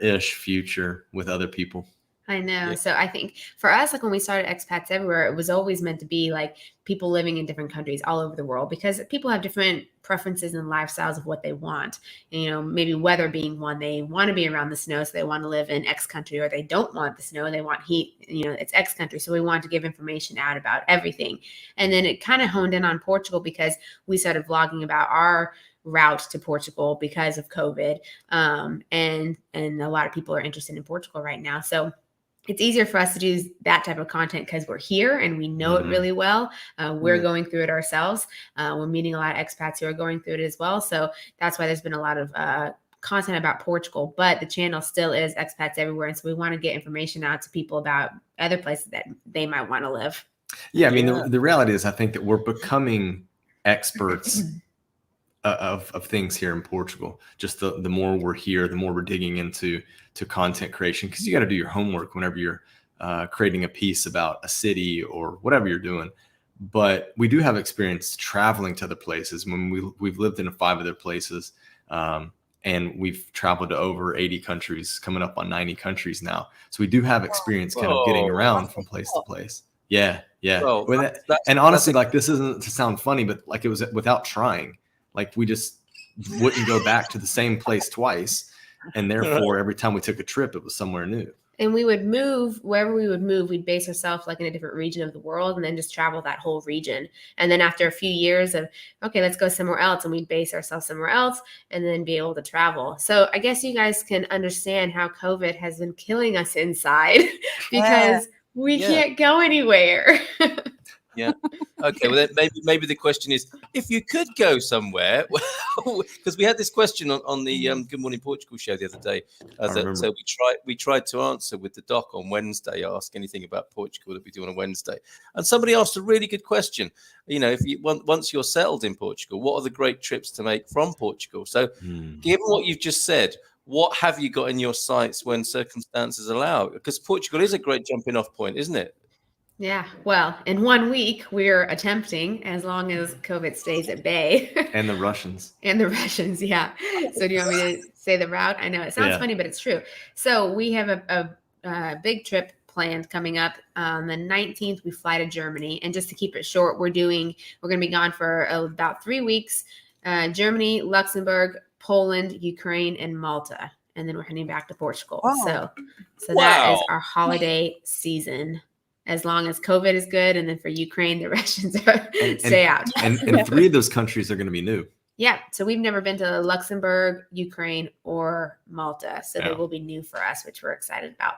ish future with other people. I know. So I think for us, like when we started Expats Everywhere, it was always meant to be like people living in different countries all over the world, because people have different preferences and lifestyles of what they want. And, maybe weather being one, they want to be around the snow, so they want to live in X country, or they don't want the snow, they want heat, it's X country. So we wanted to give information out about everything. And then it kind of honed in on Portugal because we started vlogging about our route to Portugal because of COVID. And a lot of people are interested in Portugal right now. So it's easier for us to do that type of content because we're here and we know it really well. We're going through it ourselves. We're meeting a lot of expats who are going through it as well. So that's why there's been a lot of content about Portugal, but the channel still is Expats Everywhere. And so we want to get information out to people about other places that they might want to live. Yeah, I mean, the reality is I think that we're becoming experts of things here in Portugal. Just the more we're here, the more we're digging into content creation, because you got to do your homework whenever you're creating a piece about a city or whatever you're doing. But we do have experience traveling to other places. When we've lived in 5 other places, and we've traveled to over 80 countries, coming up on 90 countries now. So we do have experience kind of getting around from place to place. Yeah. Well, and honestly, like, this isn't to sound funny, but like, it was without trying. Like, we just wouldn't go back to the same place twice. And therefore, every time we took a trip, it was somewhere new. And we would move, wherever we would move, we'd base ourselves like in a different region of the world, and then just travel that whole region. And then after a few years of, okay, let's go somewhere else, and we'd base ourselves somewhere else and then be able to travel. So I guess you guys can understand how COVID has been killing us inside because we can't go anywhere. Yeah. Okay. Well, then maybe the question is, if you could go somewhere, because we had this question on the Good Morning Portugal show the other day. So we tried to answer with the doc on Wednesday, ask anything about Portugal that we do on a Wednesday, and somebody asked a really good question. If you once you're settled in Portugal, what are the great trips to make from Portugal? So, given what you've just said, what have you got in your sights when circumstances allow? Because Portugal is a great jumping off point, isn't it? Yeah. Well, in 1 week, we're attempting, as long as COVID stays at bay. And the Russians. Yeah. So do you want me to say the route? I know it sounds funny, but it's true. So we have a big trip planned coming up. On the 19th, we fly to Germany. And just to keep it short, we're going to be gone for about 3 weeks. Germany, Luxembourg, Poland, Ukraine, and Malta. And then we're heading back to Portugal. Wow. So that is our holiday season. As long as COVID is good, and then for Ukraine, the Russians stay out. And 3 of those countries are going to be new. Yeah. So we've never been to Luxembourg, Ukraine, or Malta. So they will be new for us, which we're excited about.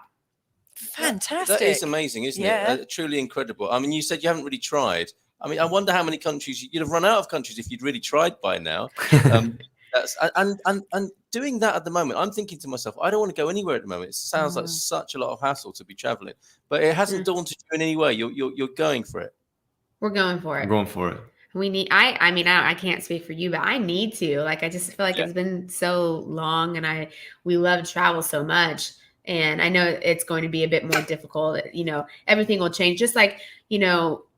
Fantastic. That is amazing, isn't it? Truly incredible. I mean, you said you haven't really tried. I mean, I wonder how many countries you'd have run out of countries if you'd really tried by now. And doing that at the moment, I'm thinking to myself, I don't want to go anywhere at the moment. It sounds like such a lot of hassle to be traveling, but it hasn't daunted you in any way. You're going for it. We're going for it. I'm going for it. We need. I mean, I can't speak for you, but I need to. Like, I just feel like it's been so long, and we love travel so much, and I know it's going to be a bit more difficult. Everything will change. Just like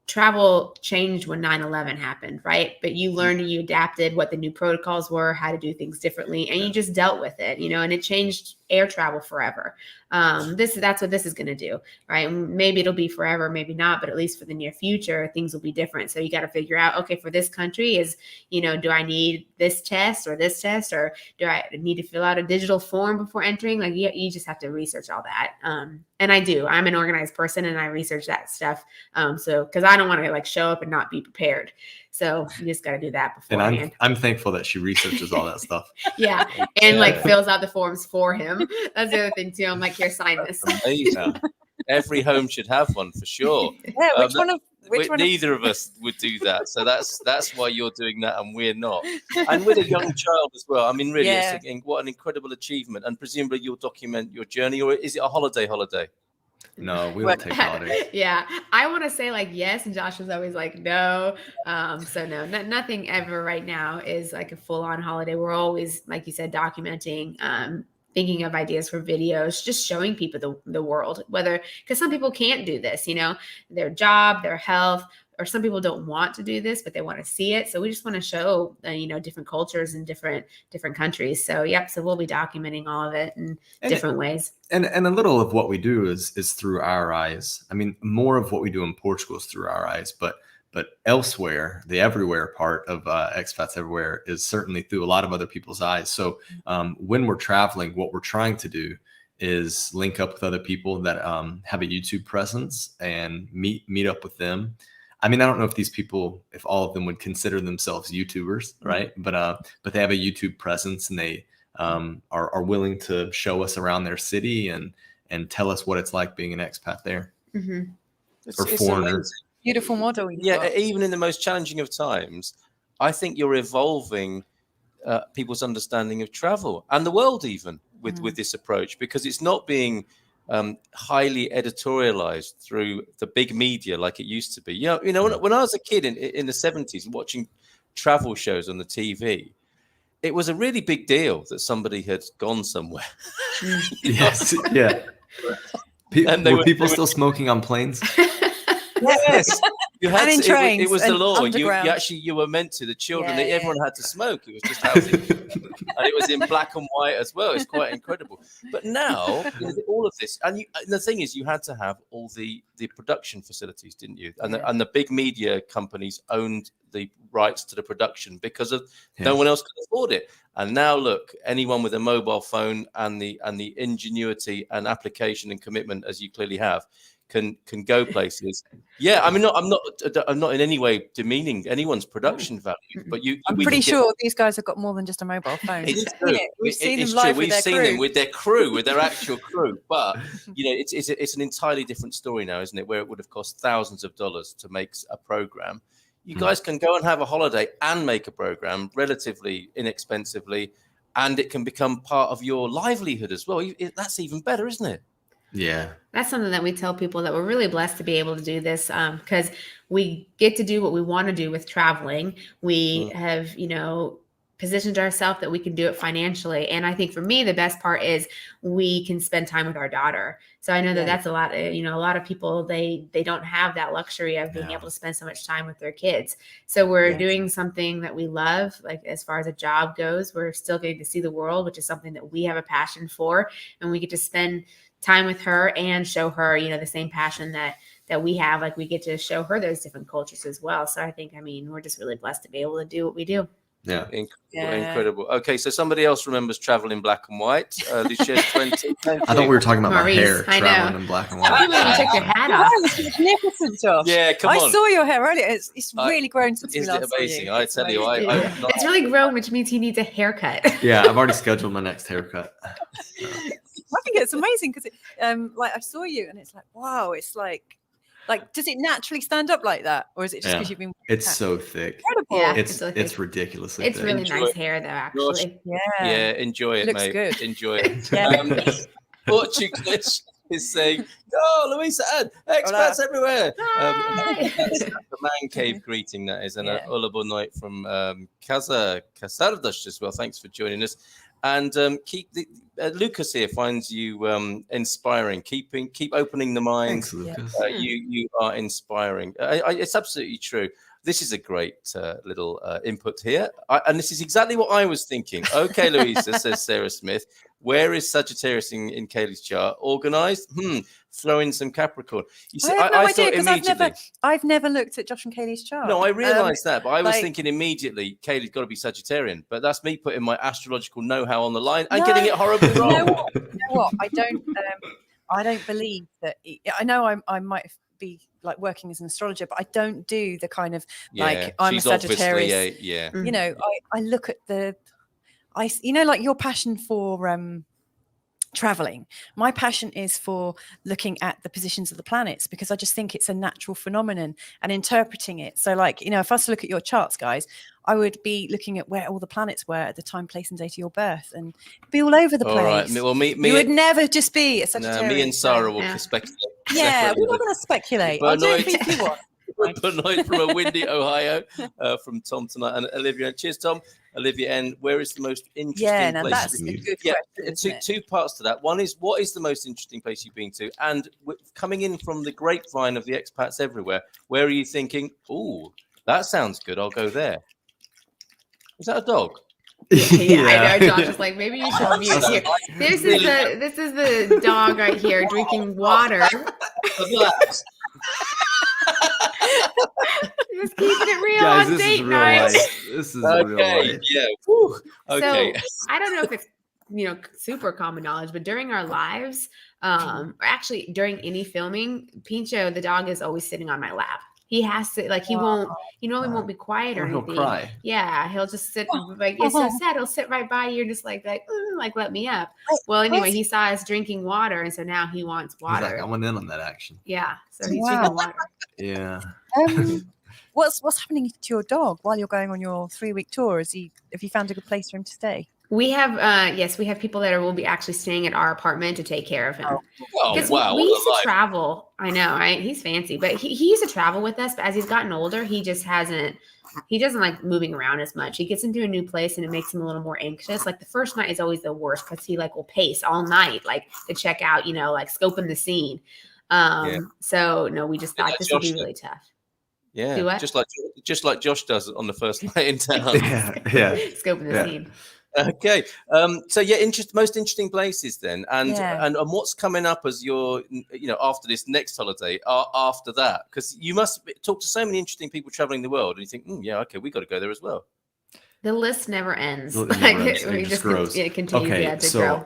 travel changed when 9/11 happened, right? But you learned and you adapted what the new protocols were, how to do things differently, and you just dealt with it, and it changed air travel forever. That's what this is going to do, right? Maybe it'll be forever, maybe not, but at least for the near future, things will be different. So you got to figure out, okay, for this country do I need this test, or do I need to fill out a digital form before entering? Like, you just have to research all that. And I do. I'm an organized person, and I research that stuff. So because I don't want to show up and not be prepared. So you just got to do that beforehand. And I'm thankful that she researches all that stuff. Yeah. And fills out the forms for him. That's the other thing too. I'm like, here, sign this. Amazing. Every home should have one for sure. Yeah. Neither of us would do that. So that's why you're doing that and we're not. And with a young child as well. I mean, really, what an incredible achievement. And presumably you'll document your journey, or is it a holiday? No, we will take holidays. Yeah, I want to say yes, and Josh is always like no. So no, nothing ever right now is like a full-on holiday. We're always, like you said, documenting, thinking of ideas for videos, just showing people the world. Because some people can't do this, their job, their health, or some people don't want to do this, but they want to see it. So we just want to show, different cultures and different countries. So, so we'll be documenting all of it in different ways. And a little of what we do is through our eyes. I mean, more of what we do in Portugal is through our eyes, but elsewhere, the everywhere part of Expats Everywhere is certainly through a lot of other people's eyes. So when we're traveling, what we're trying to do is link up with other people that have a YouTube presence and meet up with them. I mean, I don't know if these people, if all of them would consider themselves YouTubers, right? But they have a YouTube presence, and they are willing to show us around their city and tell us what it's like being an expat there, or foreigner. Beautiful model. Even in the most challenging of times, I think you're evolving people's understanding of travel and the world even with this approach, because it's not being highly editorialized through the big media like it used to be. When I was a kid in the 70s watching travel shows on the TV, it was a really big deal that somebody had gone somewhere. Yes, yeah. Were people still smoking on planes? Yes. You had and in to, trains, it was the law. Underground. You were meant to. The children, everyone had to smoke. It was just how it and it was in black and white as well. It's quite incredible. But now, all of this, and the thing is, you had to have all the production facilities, didn't you? And the big media companies owned the rights to the production because of no one else could afford it. And now look, anyone with a mobile phone and the ingenuity and application and commitment, as you clearly have, can go places. I'm not in any way demeaning anyone's production value, but I'm pretty sure these guys have got more than just a mobile phone. It's true. We've seen them live with their crew. Them with their crew, with their actual crew. But it's an entirely different story now, isn't it? Where it would have cost thousands of dollars to make a program. You guys can go and have a holiday and make a program relatively inexpensively, and it can become part of your livelihood as well. That's even better, isn't it? Yeah, that's something that we tell people, that we're really blessed to be able to do this, because we get to do what we want to do with traveling. We have, positioned ourselves that we can do it financially. And I think for me, the best part is we can spend time with our daughter. So I know that that's a lot, a lot of people, they don't have that luxury of being able to spend so much time with their kids. So we're doing something that we love, like as far as a job goes. We're still getting to see the world, which is something that we have a passion for. And we get to spend time with her and show her, the same passion that we have. Like we get to show her those different cultures as well. So I think, we're just really blessed to be able to do what we do. Yeah. Incredible. Okay, so somebody else remembers travel in black and white. Lucier's 20. I thought we were talking about Maurice, my hair traveling in black and white. You took your hat off. It's magnificent, Josh. Yeah, come on. I saw your hair earlier. It's really grown since we last Isn't it amazing? saw you. I tell you, it's really grown, which means he needs a haircut. Yeah, I've already scheduled my next haircut. I think it's amazing because I saw you and it's like, wow, it's like, does it naturally stand up like that, or is it just because you've been? It's so thick. Incredible. Yeah, it's ridiculously. It's thick. really nice hair, though. Actually, enjoy it, looks mate. good. Enjoy it. Portuguese is saying, "Oh, Luisa, and expats everywhere." That's the man cave greeting, that is, and Ola boa noite from Casa Casardas as well. Thanks for joining us. And Lucas here finds you inspiring. Keep opening the mind. Thanks, Lucas. You are inspiring. It's absolutely true. This is a great little input here, and this is exactly what I was thinking. Okay, Louisa, says Sarah Smith. Where is Sagittarius in Kalie's chart? Organized? Throw in some Capricorn. You see, I thought immediately. I've never looked at Josh and Kalie's chart. No, I realised that, but I was thinking immediately, Kalie's got to be Sagittarian. But that's me putting my astrological know-how on the line and getting it horribly wrong. You know what? I don't believe that. I know I might be like working as an astrologer, but I don't do the kind of I'm a Sagittarius. I look at like your passion for traveling. My passion is for looking at the positions of the planets, because I just think it's a natural phenomenon and interpreting it. So if I was to look at your charts, guys, I would be looking at where all the planets were at the time, place and date of your birth, and be all over the place. Right. Well, me you would never just be a Sagittarius. No, me and Sarah will speculate. Yeah, we're not going to speculate. I'll do anything you want. Good night from a windy Ohio, from Tom tonight and Olivia. Cheers, Tom. Olivia, and where is the most interesting now place? That's a good question. Two parts to that. One is, what is the most interesting place you've been to? And coming in from the grapevine of the expats everywhere, where are you thinking, oh, that sounds good, I'll go there? Is that a dog? Yeah, I know. Josh is like, maybe you should mute here. This is the dog right here drinking water. Just keeping it real. Guys, on date night. This is real life. Yeah. Whew. Okay. So I don't know if it's super common knowledge, but during our lives, or actually during any filming, Pincho the dog is always sitting on my lap. He has to, like, he won't, he won't be quiet or anything. He'll cry. Yeah, he'll just sit, like, it's so sad. He'll sit right by you and just like, let me up. Well, anyway, he saw us drinking water, and so now he wants water. He's like, I went in on that action. Yeah, so he's drinking water. Yeah. What's happening to your dog while you're going on your 3-week tour? Have you found a good place for him to stay? We have, we have people that will be actually staying at our apartment to take care of him. Oh, wow. We used to travel. I know, right? He's fancy, but he used to travel with us. But as he's gotten older, he doesn't like moving around as much. He gets into a new place and it makes him a little more anxious. Like the first night is always the worst because he will pace all night, like to check out, like scoping the scene. So no, we just thought this would be really tough. Yeah. Do what? Just like Josh does on the first night in town. yeah. Scoping the scene. Okay. So most interesting places then, and what's coming up as your, after this next holiday, after that, because you must talk to so many interesting people traveling the world, and you think, okay, we got to go there as well. The list never ends. It just grows. It continues to grow.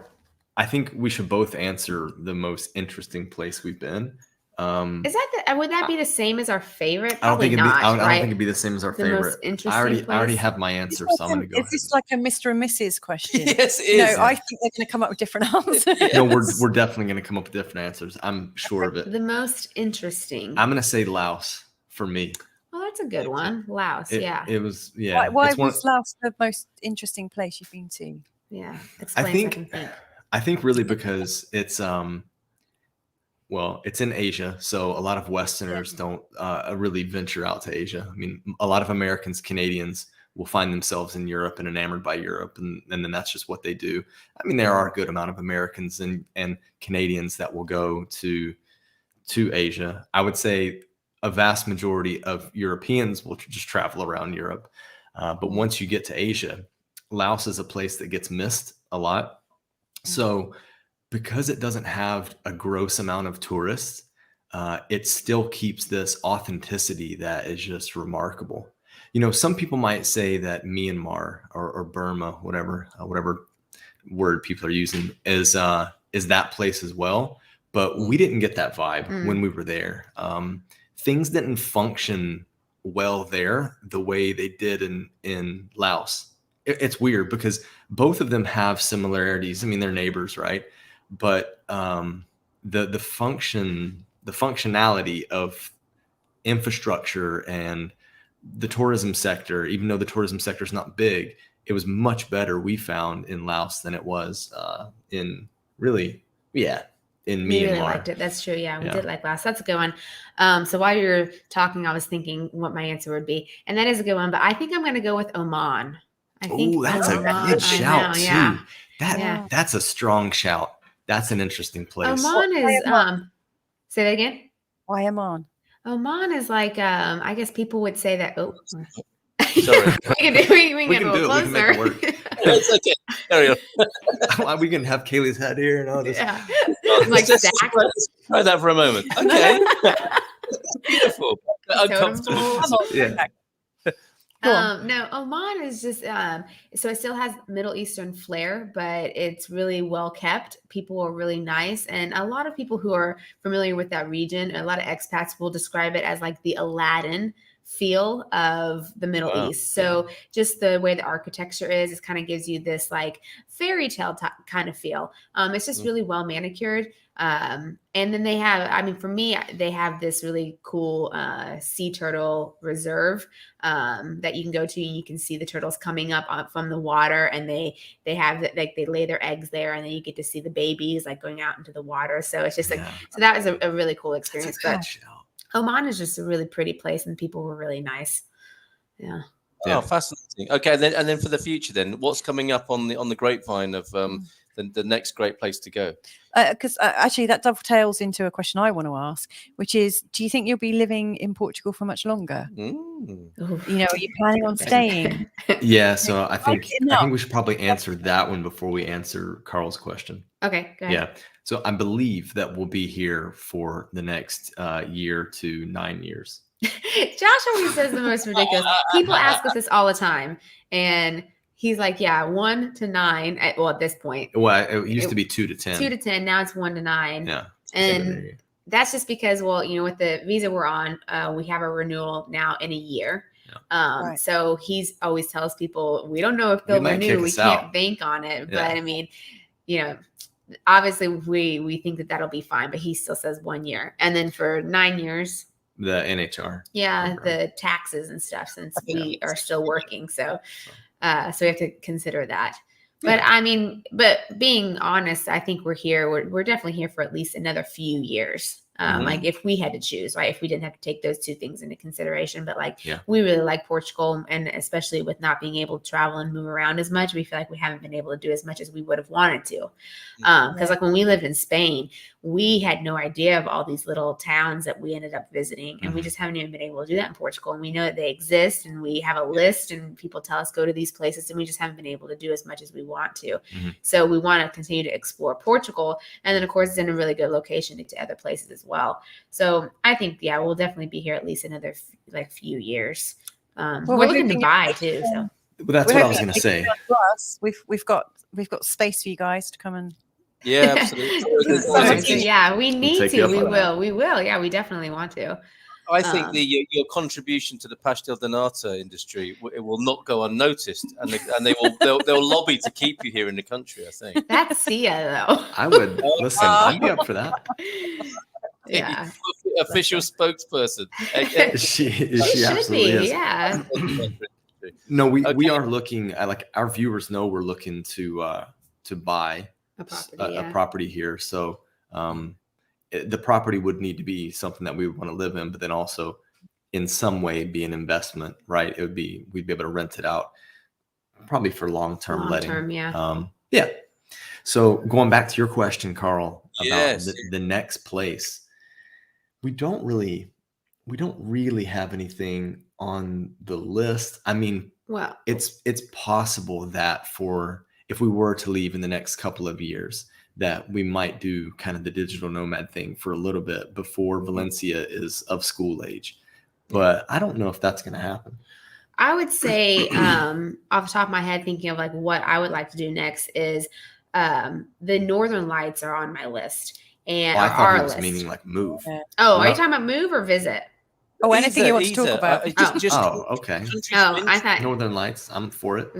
I think we should both answer the most interesting place we've been. Is that would that be the same as our favorite? I don't think not, I don't think it'd be the same as our favorite. Most interesting I already have my answer, so I'm going to go. Is this like a Mr. and Mrs. question? Yes, it is. No, I think they're going to come up with different answers. No, we're definitely going to come up with different answers. I'm sure of it. The most interesting. I'm going to say Laos for me. Oh, that's a good one. Laos, It was, yeah. Why was Laos the most interesting place you've been to? Yeah, explain. I think really because it's it's in Asia, so a lot of Westerners don't really venture out to Asia. I mean, a lot of Americans, Canadians will find themselves in Europe and enamored by Europe, and then that's just what they do. I mean, there are a good amount of Americans and Canadians that will go to Asia. I would say a vast majority of Europeans will just travel around Europe. But once you get to Asia, Laos is a place that gets missed a lot. So because it doesn't have a gross amount of tourists, it still keeps this authenticity that is just remarkable. Some people might say that Myanmar or Burma, whatever word people are using, is that place as well. But we didn't get that vibe when we were there. Things didn't function well there the way they did in Laos. It's weird because both of them have similarities. I mean, they're neighbors, right? But the functionality of infrastructure and the tourism sector, even though the tourism sector is not big, it was much better, we found, in Laos than it was in Myanmar. We really liked it. That's true. Yeah, we did like Laos. That's a good one. So while you're talking, I was thinking what my answer would be, and that is a good one. But I think I'm going to go with Oman. That's a good shout too. That's a strong shout. That's an interesting place. Oman is say that again. Why Oman? Oman is like I guess people would say that. Oh, sorry. we can do it. We can make it work. It's okay. Carry on. We can have Kalie's head here and all this. Yeah. Like let's try that for a moment. Okay. Beautiful. Uncomfortable. Yeah. No, Oman is just so it still has Middle Eastern flair, but it's really well kept. People are really nice, and a lot of people who are familiar with that region, a lot of expats will describe it as like the Aladdin feel of the Middle East. So just the way the architecture is, it kind of gives you this like fairy tale kind of feel. It's just really well manicured. And then they have, for me, they have this really cool sea turtle reserve that you can go to, and you can see the turtles coming up from the water, and they have like they lay their eggs there, and then you get to see the babies like going out into the water. So it's just so that was a really cool experience. But Oman is just a really pretty place, and people were really nice. Yeah. Oh, fascinating. Okay, and then for the future, then what's coming up on the grapevine of the next great place to go? Because actually that dovetails into a question I want to ask, which is, do you think you'll be living in Portugal for much longer? You know, are you planning on staying? Yeah, so I think we should probably answer that one before we answer Carl's question. Okay, go ahead. Yeah, so I believe that we'll be here for the next year to 9 years. Josh always says the most ridiculous. People ask us this all the time, and he's like, "Yeah, 1 to 9." At this point, well, it used to be 2 to 10. 2 to 10. Now it's 1 to 9. Yeah, and that's just because, well, you know, with the visa we're on, we have a renewal now in a year. Yeah. So he's always tells people, we don't know if they'll renew. We can't bank on it, but I mean, you know. Obviously, we think that that'll be fine, but he still says 1 year, and then for 9 years. The NHR. Yeah, program. The taxes and stuff, since we are still working. So we have to consider that. But I mean, but being honest, I think we're here. We're definitely here for at least another few years. Like if we had to choose, right? If we didn't have to take those two things into consideration, but like we really like Portugal, and especially with not being able to travel and move around as much, we feel like we haven't been able to do as much as we would have wanted to. Because like when we lived in Spain, we had no idea of all these little towns that we ended up visiting, and we just haven't even been able to do that in Portugal. And we know that they exist, and we have a list, and people tell us go to these places, and we just haven't been able to do as much as we want to. So we want to continue to explore Portugal, and then of course it's in a really good location to other places as well. So I think we'll definitely be here at least another few years. We're looking to buy too. So that's what I was going to say. We've got space for you guys to come and. Yeah, absolutely. Yeah, we need to. We will. Yeah, we definitely want to. I think your contribution to the pastel de nata industry, it will not go unnoticed, and they'll lobby to keep you here in the country. I think that's Sia though. I would listen. I'd be up for that. Yeah, official spokesperson. She absolutely is. Yeah. No, we are looking. Like our viewers know, we're looking to buy a property here. So the property would need to be something that we would want to live in, but then also in some way be an investment, right? We'd be able to rent it out probably for long-term letting. Yeah. So going back to your question, Carl, about the next place, we don't really have anything on the list. I mean, well, it's possible that if we were to leave in the next couple of years, that we might do kind of the digital nomad thing for a little bit before Valencia is of school age. But I don't know if that's going to happen. I would say off the top of my head, thinking of like what I would like to do next is the Northern Lights are on my list. And I thought it was meaning like move. Oh, are you talking about move or visit? Oh, anything you want to talk about. Okay. Oh, I thought Northern Lights. I'm for it.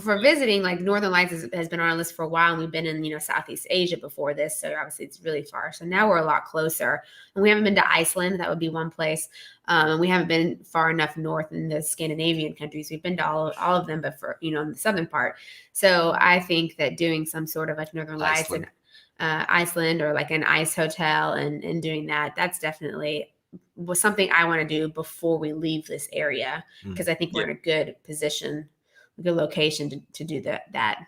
For visiting, like Northern Lights has been on our list for a while, and we've been in Southeast Asia before this, so obviously it's really far. So now we're a lot closer, and we haven't been to Iceland. That would be one place. And we haven't been far enough north in the Scandinavian countries. We've been to all of them, but for in the southern part. So I think that doing some sort of like Northern Lights and Iceland, or like an ice hotel, and doing that's definitely was something I want to do before we leave this area, because I think we're in a good position, a good location to do that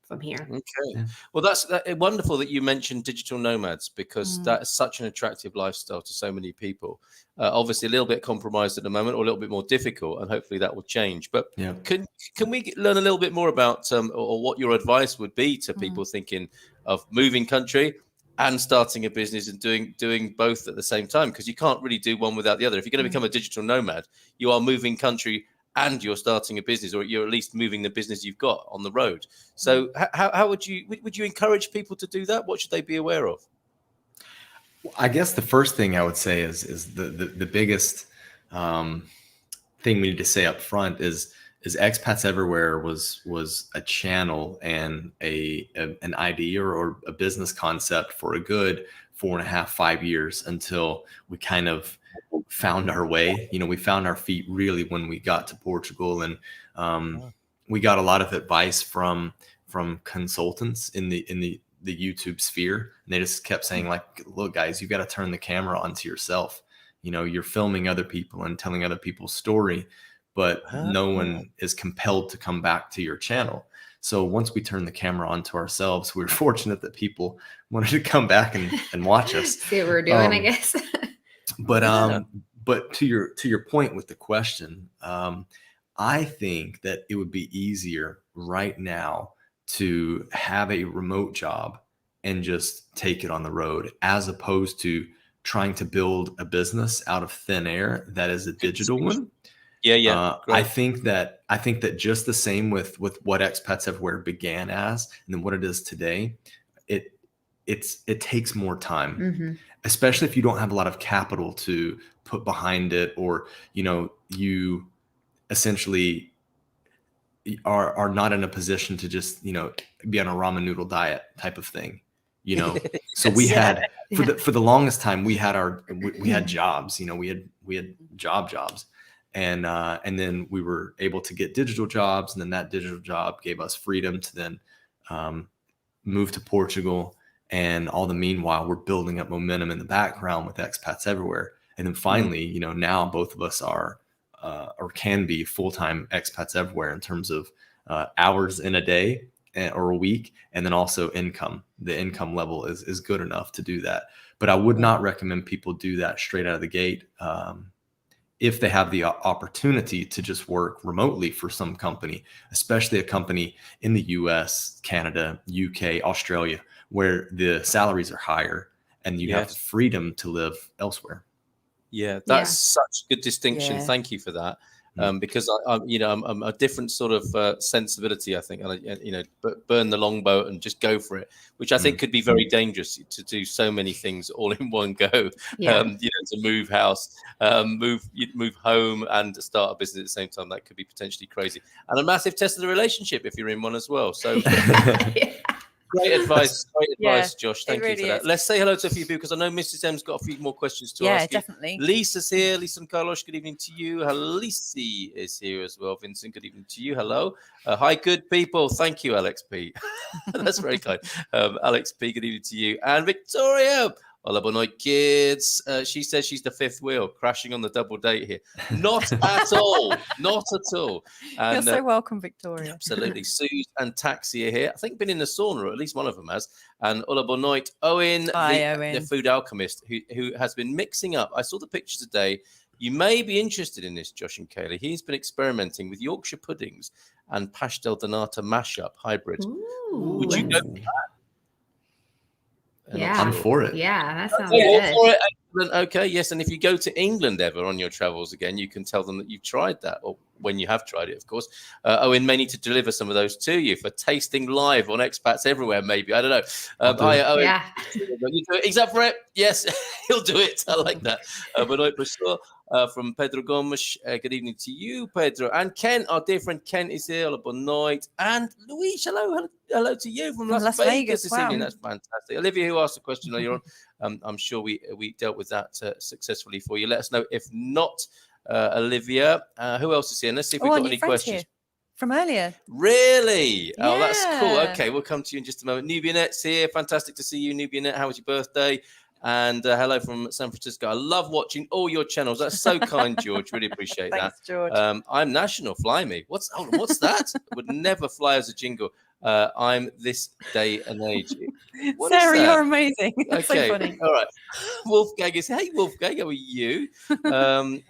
from here. Okay. Well, that's wonderful that you mentioned digital nomads, because that is such an attractive lifestyle to so many people. Obviously a little bit compromised at the moment, or a little bit more difficult, and hopefully that will change. But can we learn a little bit more about or what your advice would be to people thinking of moving country and starting a business and doing both at the same time? Because you can't really do one without the other. If you're going to become a digital nomad, you are moving country and you're starting a business, or you're at least moving the business you've got on the road. So how would you encourage people to do that? What should they be aware of? I guess the first thing I would say is the biggest thing we need to say up front is Expats Everywhere was a channel and an idea or a business concept for a good 4.5-5 years, until we kind of found our way. We found our feet really when we got to Portugal, and we got a lot of advice from consultants in the YouTube sphere, and they just kept saying like, look guys, you got to turn the camera onto yourself. You're filming other people and telling other people's story, but no one is compelled to come back to your channel. So once we turned the camera on to ourselves, we were fortunate that people wanted to come back and watch us. See what we're doing, I guess. But to your point with the question, I think that it would be easier right now to have a remote job and just take it on the road, as opposed to trying to build a business out of thin air that is a digital one. I think that just the same with what Expats Everywhere began as, and then what it is today, it takes more time, especially if you don't have a lot of capital to put behind it, or you essentially are not in a position to just be on a ramen noodle diet type of thing. So we had for the longest time we had jobs. We had jobs. And then we were able to get digital jobs, and then that digital job gave us freedom to then move to Portugal. And all the meanwhile, we're building up momentum in the background with Expats Everywhere. And then finally, now both of us are or can be full-time Expats Everywhere in terms of hours in a day or a week, and then also income. The income level is good enough to do that. But I would not recommend people do that straight out of the gate. If they have the opportunity to just work remotely for some company, especially a company in the US, Canada, UK, Australia, where the salaries are higher and you have freedom to live elsewhere. Yeah, that's such a good distinction. Yeah. Thank you for that. Because I'm a different sort of sensibility, I think, and burn the longbow and just go for it, which I think could be very dangerous to do so many things all in one go. To move house, move home, and start a business at the same time. That could be potentially crazy, and a massive test of the relationship if you're in one as well. So. Great advice, Josh. Thank you for that. Let's say hello to a few people, because I know Mrs. M's got a few more questions to ask you. Yeah, definitely. Lisa's here. Lisa and Carlos, good evening to you. Halisi is here as well. Vincent, good evening to you. Hello. Hi, good people. Thank you, Alex P. That's very kind. Alex P, good evening to you. And Victoria. Hola, boa noite, kids. She says she's the fifth wheel, crashing on the double date here. Not at all. Not at all. And, you're so welcome, Victoria. Absolutely. Sue and Taxi are here. I think been in the sauna, or at least one of them has. And hola, boa noite, Owen, the food alchemist, who has been mixing up. I saw the picture today. You may be interested in this, Josh and Kalie. He's been experimenting with Yorkshire puddings and pastel de nata mashup hybrid. Would you go for that? I'm for it. Yeah, that sounds good. Okay, yes. And if you go to England ever on your travels again, you can tell them that you've tried that, or when you have tried it, of course. Owen may need to deliver some of those to you for tasting live on Expats Everywhere, maybe. I don't know. Hi, Owen. Yeah. He's up for it. Yes, he'll do it. I like that. From Pedro Gomes. Good evening to you, Pedro. And Ken, our dear friend Ken is here. Good night. And Louise, hello to you from Las Vegas this evening. That's fantastic. Olivia, who asked the question earlier on, I'm sure we dealt with that successfully for you. Let us know if not. Olivia, who else is here? Let's see if we've got any questions. From earlier. Really? Yeah. Oh, that's cool. Okay, we'll come to you in just a moment. Nubia Net's here. Fantastic to see you, Nubia Net. How was your birthday? And hello from San Francisco. I love watching all your channels. That's so kind, George. Really appreciate that. Thanks, George. I'm national. Fly me. What's that? Would never fly as a jingle. I'm this day and age. Sarah, you're amazing. That's so funny. All right. Wolfgang is, hey, Wolfgang, how are you?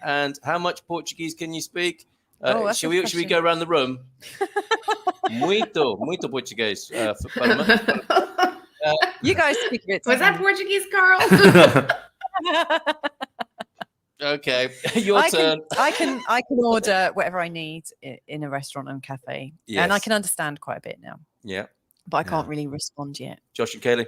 And how much Portuguese can you speak? Should we go around the room? Muito Portuguese. You guys speak it. Was that Portuguese, Carl? Okay, your turn. I can order whatever I need in a restaurant and cafe, and I can understand quite a bit now. Yeah, but I can't really respond yet. Josh and Kalie.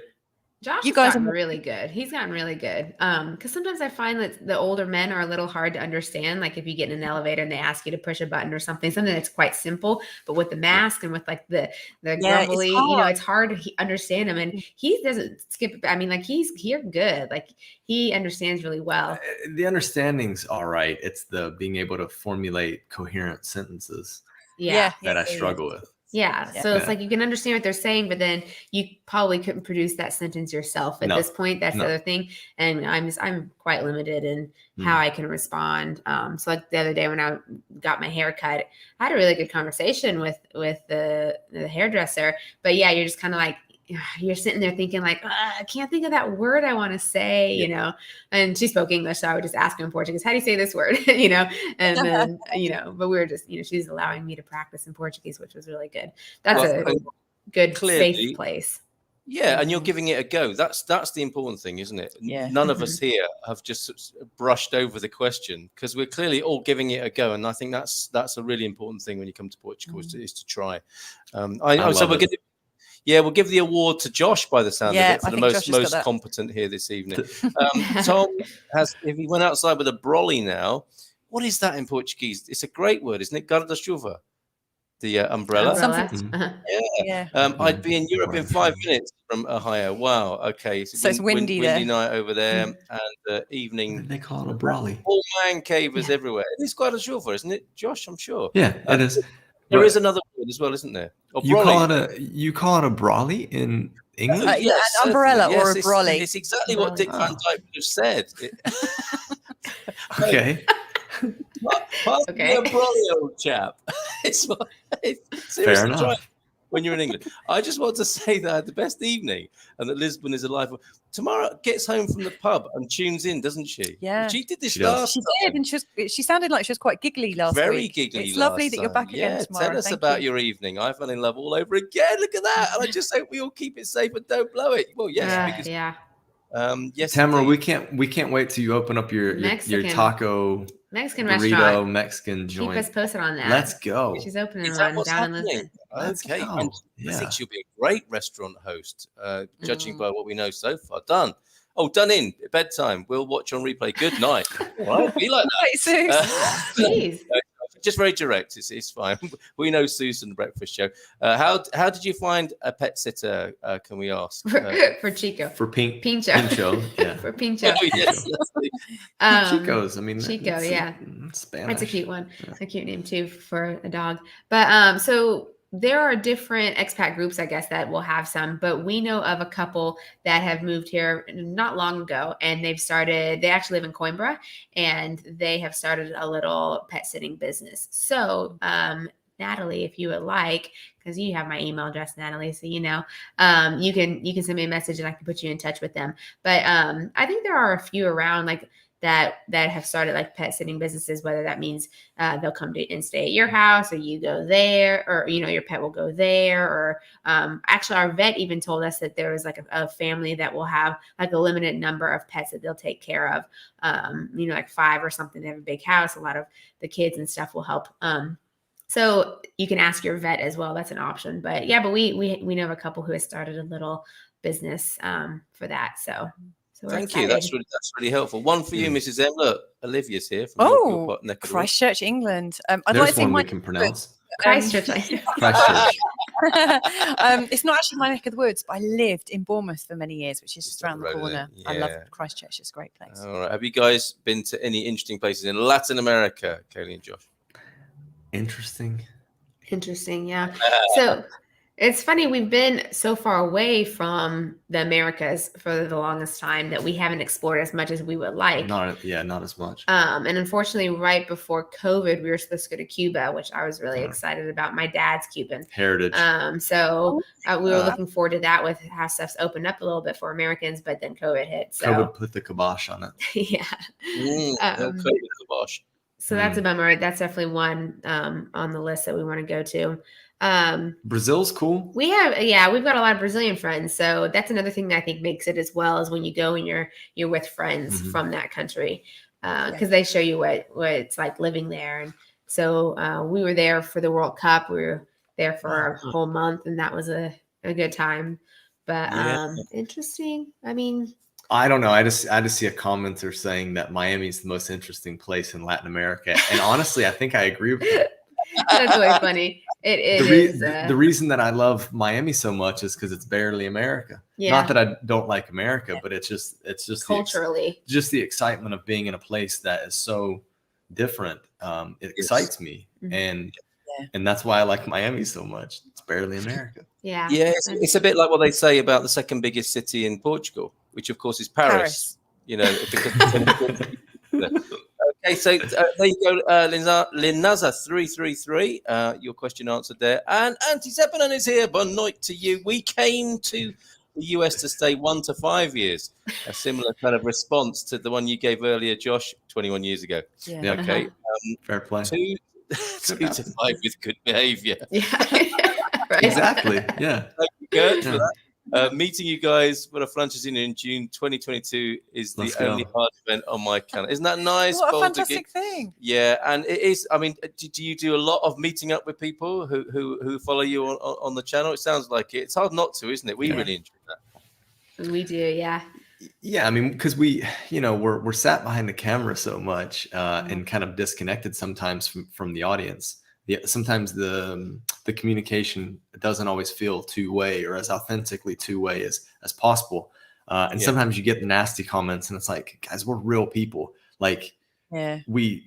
Josh has gotten really good. He's gotten really good. Because sometimes I find that the older men are a little hard to understand. Like if you get in an elevator and they ask you to push a button or something that's quite simple, but with the mask and with like the grumbly, it's hard to understand him. And he doesn't skip. I mean, like he's good. Like he understands really well. The understanding's all right. It's the being able to formulate coherent sentences that I struggle with. Yeah. So it's like you can understand what they're saying, but then you probably couldn't produce that sentence yourself at this point. That's the other thing. And I'm quite limited in how I can respond. So like the other day when I got my hair cut, I had a really good conversation with the hairdresser. But yeah, you're just kind of like, you're sitting there thinking like, I can't think of that word I want to say, you know, and she spoke English. So I would just ask her in Portuguese, how do you say this word? You know, and then, you know, but we were just, you know, she's allowing me to practice in Portuguese, which was really good. That's a good, safe place. Yeah. And you're giving it a go. That's the important thing, isn't it? Yeah. None of us here have just brushed over the question because we're clearly all giving it a go. And I think that's a really important thing when you come to Portugal is to try. We'll give the award to Josh by the sound of it for the most competent here this evening. Tom if he went outside with a brolly now, what is that in Portuguese? It's a great word, isn't it? Guarda-chuva, the umbrella. I'd be in Europe in 5 minutes from Ohio. Wow. Okay. So it's windy night over there, and evening. They call it a brolly. All man cavers everywhere. It's guarda-chuva, isn't it, Josh? I'm sure. Yeah, it is. There is another word as well, isn't there? You call it a brolly in English? An umbrella or a brolly. It's exactly what Dick Van Dyke would have said. Okay. A brolly, old chap. Fair enough. When you're in England, I just want to say that I had the best evening, and that Lisbon is alive. Tamara gets home from the pub and tunes in, doesn't she? Yeah, she did this She did, and she sounded like she was quite giggly last week. Very giggly. It's lovely that you're back again tomorrow. Tell us about your evening. I fell in love all over again. Look at that, and I just hope we all keep it safe and don't blow it. Well, yes, because yes, Tamara, we can't wait till you open up your taco. Mexican burrito, restaurant. Mexican joint. Keep us posted on that. Let's go. She's opening one down in Lisbon. Okay. I think she'll be a great restaurant host, judging by what we know so far. Done in. Bedtime. We'll watch on replay. Good night. Right. Be like that. Jeez. Just very direct. It's fine. We know Susan, the breakfast show. How did you find a pet sitter? Can we ask for Chico? For Pincho. Yeah. For Pincho. Chico's. I mean, Chico. Spanish. That's a cute one. Yeah. It's a cute name too for a dog. But so there are different expat groups, I guess, that will have some, but we know of a couple that have moved here not long ago, and they actually live in Coimbra, and they have started a little pet sitting business. So, Natalie, if you would like, because you have my email address, Natalie, so you know, you can send me a message and I can put you in touch with them. But I think there are a few around like that have started like pet sitting businesses, whether that means they'll come to and stay at your house, or you go there, or, you know, your pet will go there. Or actually our vet even told us that there was like a family that will have like a limited number of pets that they'll take care of, you know, like 5 or something. They have a big house. A lot of the kids and stuff will help. So you can ask your vet as well. That's an option. But yeah, but we know of a couple who has started a little business for that. So thank you. That's really helpful. One for you, Mrs. M. Look, Olivia's here from your neck of the Christchurch, England. I'd There's like to one see we can pronounce. Christchurch. Christchurch. It's not actually my neck of the woods, but I lived in Bournemouth for many years, which is just around the corner. Yeah. I love Christchurch. It's a great place. All right. Have you guys been to any interesting places in Latin America, Kalie and Josh? Interesting, yeah. So it's funny, we've been so far away from the Americas for the longest time that we haven't explored as much as we would like. Not as much. And unfortunately, right before COVID, we were supposed to go to Cuba, which I was really excited about. My dad's Cuban heritage. So we were looking forward to that, with how stuff's opened up a little bit for Americans, but then COVID hit. So COVID put the kibosh on it. Yeah. COVID kibosh. So that's a bummer. That's definitely one on the list that we want to go to. Brazil's cool. We've got a lot of Brazilian friends. So that's another thing that I think makes it as well, as when you go and you're with friends from that country, because they show you what it's like living there. And so we were there for the World Cup. We were there for a whole month, and that was a good time. But interesting. I mean, I don't know. I just see a commenter saying that Miami is the most interesting place in Latin America, and honestly, I think I agree with it. That's really funny. It is. The reason that I love Miami so much is because it's barely America. Yeah. Not that I don't like America, but it's just culturally just the excitement of being in a place that is so different. It excites me, and that's why I like Miami so much. It's barely America. Yeah. Yeah, it's a bit like what they say about the second biggest city in Portugal, which of course is Paris. You know, because okay, so there you go, Linaza 333. Your question answered there, and Auntie Zeppelin is here. Bon night to you. We came to the US to stay 1 to 5 years. A similar kind of response to the one you gave earlier, Josh, 21 years ago. Yeah. Okay. Fair play. 2 to 5 with good behavior. Yeah. Right. Exactly. Yeah. Thank you, Kurt, for that. Meeting you guys for a Francisina in June 2022 is the only hard event on my calendar. Isn't that nice? What a fantastic thing. Yeah, and it is. I mean, do you do a lot of meeting up with people who follow you on the channel? It sounds like it. It's hard not to, isn't it? We really enjoy that. We do, yeah. Yeah, I mean, because we're sat behind the camera so much and kind of disconnected sometimes from the audience. Yeah, sometimes the communication doesn't always feel two-way or as authentically two-way as possible. And sometimes you get the nasty comments and it's like, guys, we're real people. Like, you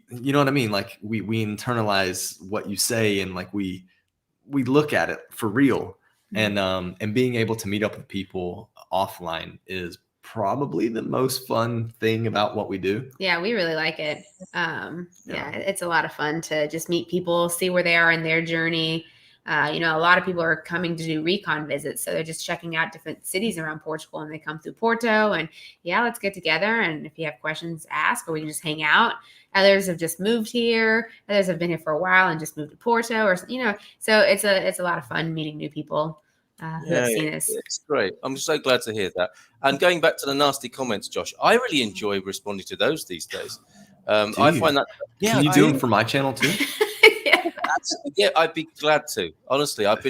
know what I mean? Like we internalize what you say and like we look at it for real. And being able to meet up with people offline is probably the most fun thing about what we do. Yeah, we really like it. It's a lot of fun to just meet people, see where they are in their journey. A lot of people are coming to do recon visits, so they're just checking out different cities around Portugal, and they come through Porto, and let's get together, and if you have questions, ask, or we can just hang out. Others have just moved here. Others have been here for a while and just moved to Porto, or so it's a lot of fun meeting new people. Who have seen this. It's great. I'm so glad to hear that. And going back to the nasty comments, Josh, I really enjoy responding to those these days. I find that. Yeah, can you do them for my channel too? Yeah, I'd be glad to. Honestly, I've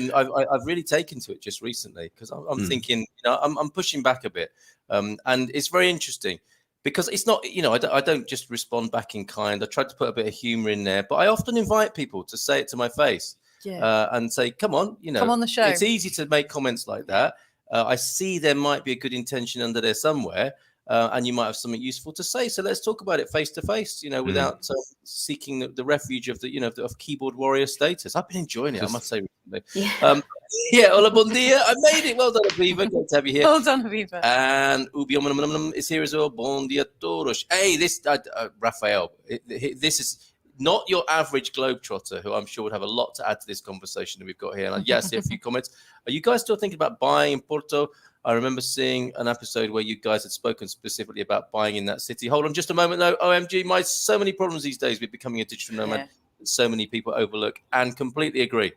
really taken to it just recently because I'm thinking, I'm pushing back a bit, and it's very interesting because it's not, I don't just respond back in kind. I tried to put a bit of humor in there, but I often invite people to say it to my face. And say, come on, come on the show. It's easy to make comments like that. I see there might be a good intention under there somewhere, and you might have something useful to say. So let's talk about it face to face, without seeking the refuge of of keyboard warrior status. I've been enjoying it, I must say. Recently. Hola, bon dia. I made it. Well done, Aviva. Great to have you here. Well done, Aviva. And Ubi is here as well. Bon dia todos. Hey, this Rafael. This is not your average globetrotter, who I'm sure would have a lot to add to this conversation that we've got here. And I see a few comments. Are you guys still thinking about buying in Porto? I remember seeing an episode where you guys had spoken specifically about buying in that city. Hold on just a moment, though. OMG, so many problems these days with becoming a digital nomad. So many people overlook, and completely agree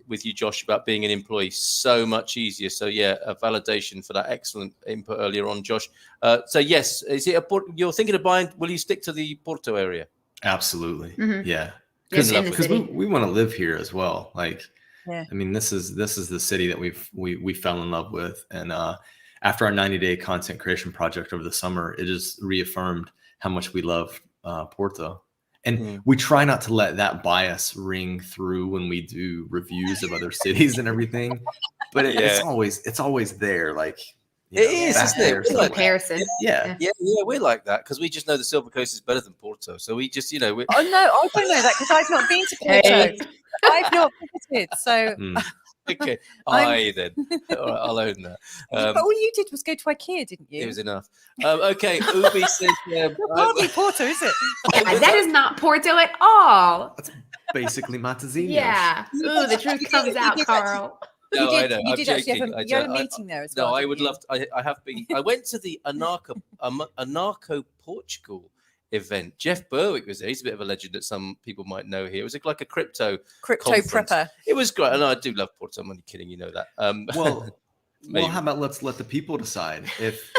with you, Josh, about being an employee. So much easier. So, a validation for that excellent input earlier on, Josh. So, yes, is it you're thinking of buying? Will you stick to the Porto area? Absolutely. Yeah. Because we want to live here as well. Like, I mean, this is the city that we fell in love with. And after our 90-day content creation project over the summer, it just reaffirmed how much we love Porto. And we try not to let that bias ring through when we do reviews of other cities and everything. But it's always there. Like, it is, isn't it? It's comparison. Yeah, we're like that because we just know the Silver Coast is better than Porto. So we just, Oh no, I don't know that because I've not been to Porto. I've not visited, so. Okay, then. All right, I'll own that. But all you did was go to IKEA, didn't you? It was enough. Okay, Ubi says. Hardly Porto, is it? That is not Porto at all. That's basically Matazinhos. Yeah. Ooh, the truth comes out, Carl. No, I know. You did actually have a meeting there as well. No, I would love to. I have been. I went to the Anarcho Portugal event. Jeff Berwick was there. He's a bit of a legend that some people might know here. It was like a crypto conference. Prepper. It was great. And I do love Porto. I'm only kidding. You know that. Well, how about let's let the people decide. If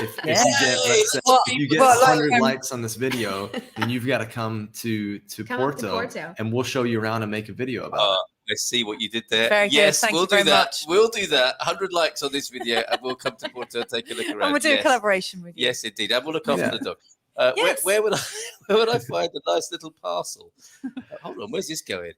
you get 100 likes on this video, then you've got to come to Porto, and we'll show you around and make a video about it. I see what you did there. Very yes, good. We'll do that. We'll do that. 100 likes on this video, and we'll come to Porto and take a look around. And we'll do a collaboration with you. Yes, indeed. And we'll look after the dog. Where would I find a nice little parcel? Hold on, where's this going?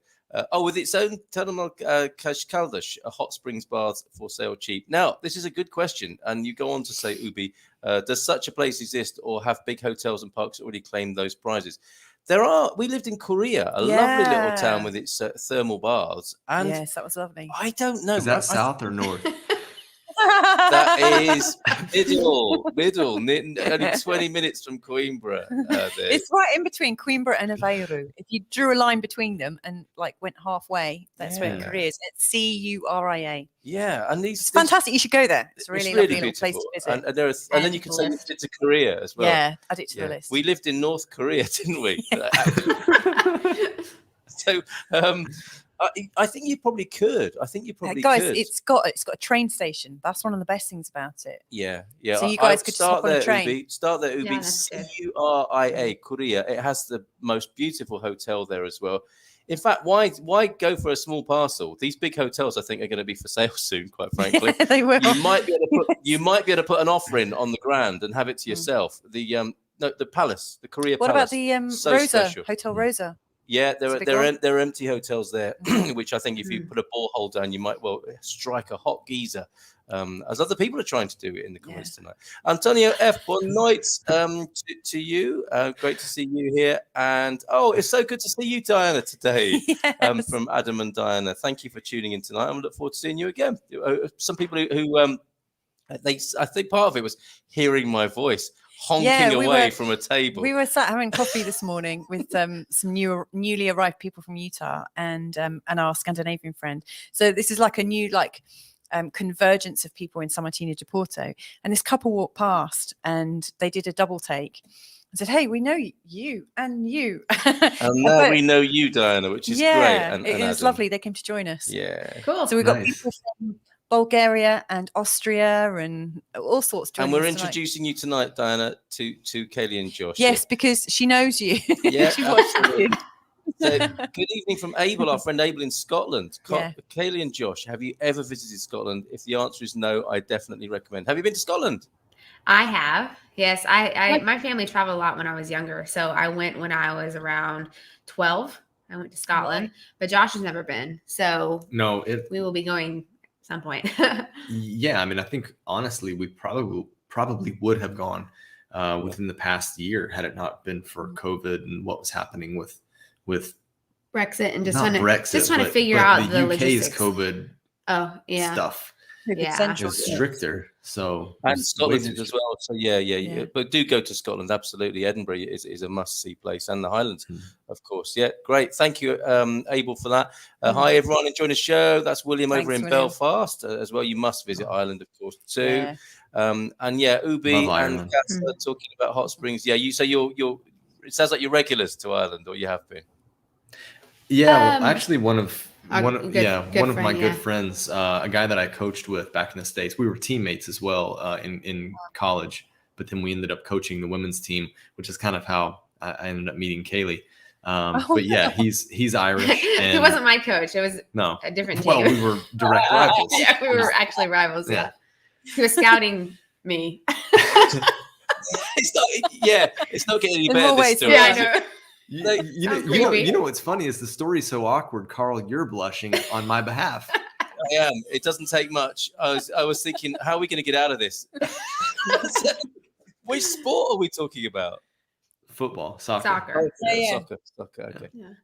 With its own terminal Caldas, a hot springs bath for sale cheap. Now, this is a good question, and you go on to say, Ubi, does such a place exist, or have big hotels and parks already claimed those prizes? We lived in Korea, a lovely little town with its thermal baths. And yes, that was lovely. I don't know. Is that south or north? That is middle, only 20 minutes from Coimbra. It's right in between Coimbra and Aveiro. If you drew a line between them and like went halfway, that's where Korea is. It's Curia. Yeah, and it's fantastic. You should go there. It's a really lovely little place to visit. And then you can say we did to Korea as well. Yeah, add it to the list. We lived in North Korea, didn't we? So I think you probably could. Guys, it's got a train station. That's one of the best things about it. Yeah. So you guys could start on a train. Ubi. Start there, Ubi. Curia, Korea. It has the most beautiful hotel there as well. In fact, why go for a small parcel? These big hotels, I think, are going to be for sale soon. Quite frankly, they will. You might be able to put an offer in on the grand and have it to yourself. The Palace, the Korea What Palace. What about the Rosa special. Hotel Rosa? Yeah, there are empty hotels there, which I think if you put a borehole down, you might strike a hot geyser, as other people are trying to do in the comments tonight. Antonio F. Bon night to you. Great to see you here. And it's so good to see you, Diana, today. Yes. From Adam and Diana. Thank you for tuning in tonight. I look forward to seeing you again. Some people who I think part of it was hearing my voice honking away from a table. We were sat having coffee this morning with some newly arrived people from Utah and our Scandinavian friend. So this is like a new convergence of people in San Martino de Porto. And this couple walked past and they did a double take. I said, "Hey, we know you and you." And now we know you, Diana, which is great. And it was lovely. They came to join us. Yeah, cool. So we've got people from Bulgaria and Austria and all sorts. And we're introducing you tonight, Diana, to Kalie and Josh. Yes, because she knows you. Yeah, she watches you. So, good evening from Abel, our friend Abel in Scotland. Kalie and Josh, have you ever visited Scotland? If the answer is no, I definitely recommend. Have you been to Scotland? I have. Yes, my family traveled a lot when I was younger. So I went when I was around 12. I went to Scotland, but Josh has never been. So we will be going at some point. Yeah, I mean, I think honestly, we probably would have gone within the past year had it not been for COVID and what was happening with Brexit and just trying to figure out the UK's logistics. COVID stuff. It was stricter. So and Scotland as well. So yeah. But do go to Scotland. Absolutely. Edinburgh is a must-see place, and the Highlands, of course. Yeah, great. Thank you, Abel, for that. Hi, everyone enjoying the show. That's William over in Belfast as well. You must visit Ireland, of course, too. And Ubi and Cass are talking about hot springs. Yeah, you say you're. It sounds like you're regulars to Ireland, or you have been. Yeah, well, actually, one of my friend, good friends, a guy that I coached with back in the States. We were teammates as well in college, but then we ended up coaching the women's team, which is kind of how I ended up meeting Kalie. But yeah, he's Irish. And he wasn't my coach. It was a different team. Well, we were direct rivals. Yeah, we were actually rivals. Yeah. He was scouting me. It's not getting any better. This story. Yeah, I know. You know what's funny is the story's so awkward, Carl. You're blushing on my behalf. I am. It doesn't take much. I was thinking, how are we going to get out of this? Which sport are we talking about? Football, soccer. Soccer. Okay. Yeah.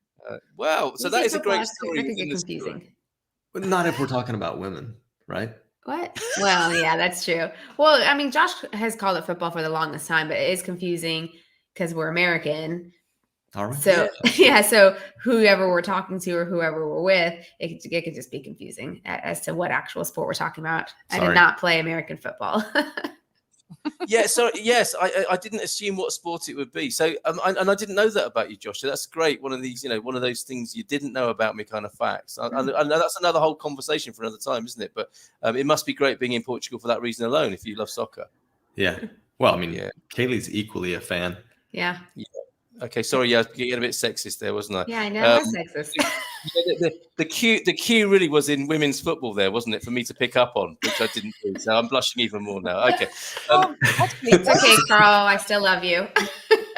Wow. So that is a great story. Confusing. But not if we're talking about women, right? What? Well, yeah, that's true. Well, I mean, Josh has called it football for the longest time, but it is confusing because we're American. All right. So so whoever we're talking to or whoever we're with, it could just be confusing as to what actual sport we're talking about. Sorry. I did not play American football. Yeah. So yes, I didn't assume what sport it would be. So and I didn't know that about you, Josh. So that's great. One of these, one of those things you didn't know about me kind of facts. I know that's another whole conversation for another time, isn't it? But it must be great being in Portugal for that reason alone. If you love soccer. Yeah. Well, I mean, Kalie's equally a fan. Yeah. Okay, sorry, yeah, getting a bit sexist there, wasn't I? Yeah, I know, I'm sexist. The cue really was in women's football there, wasn't it, for me to pick up on, which I didn't do. So I'm blushing even more now. Okay. It's okay, Carl. I still love you.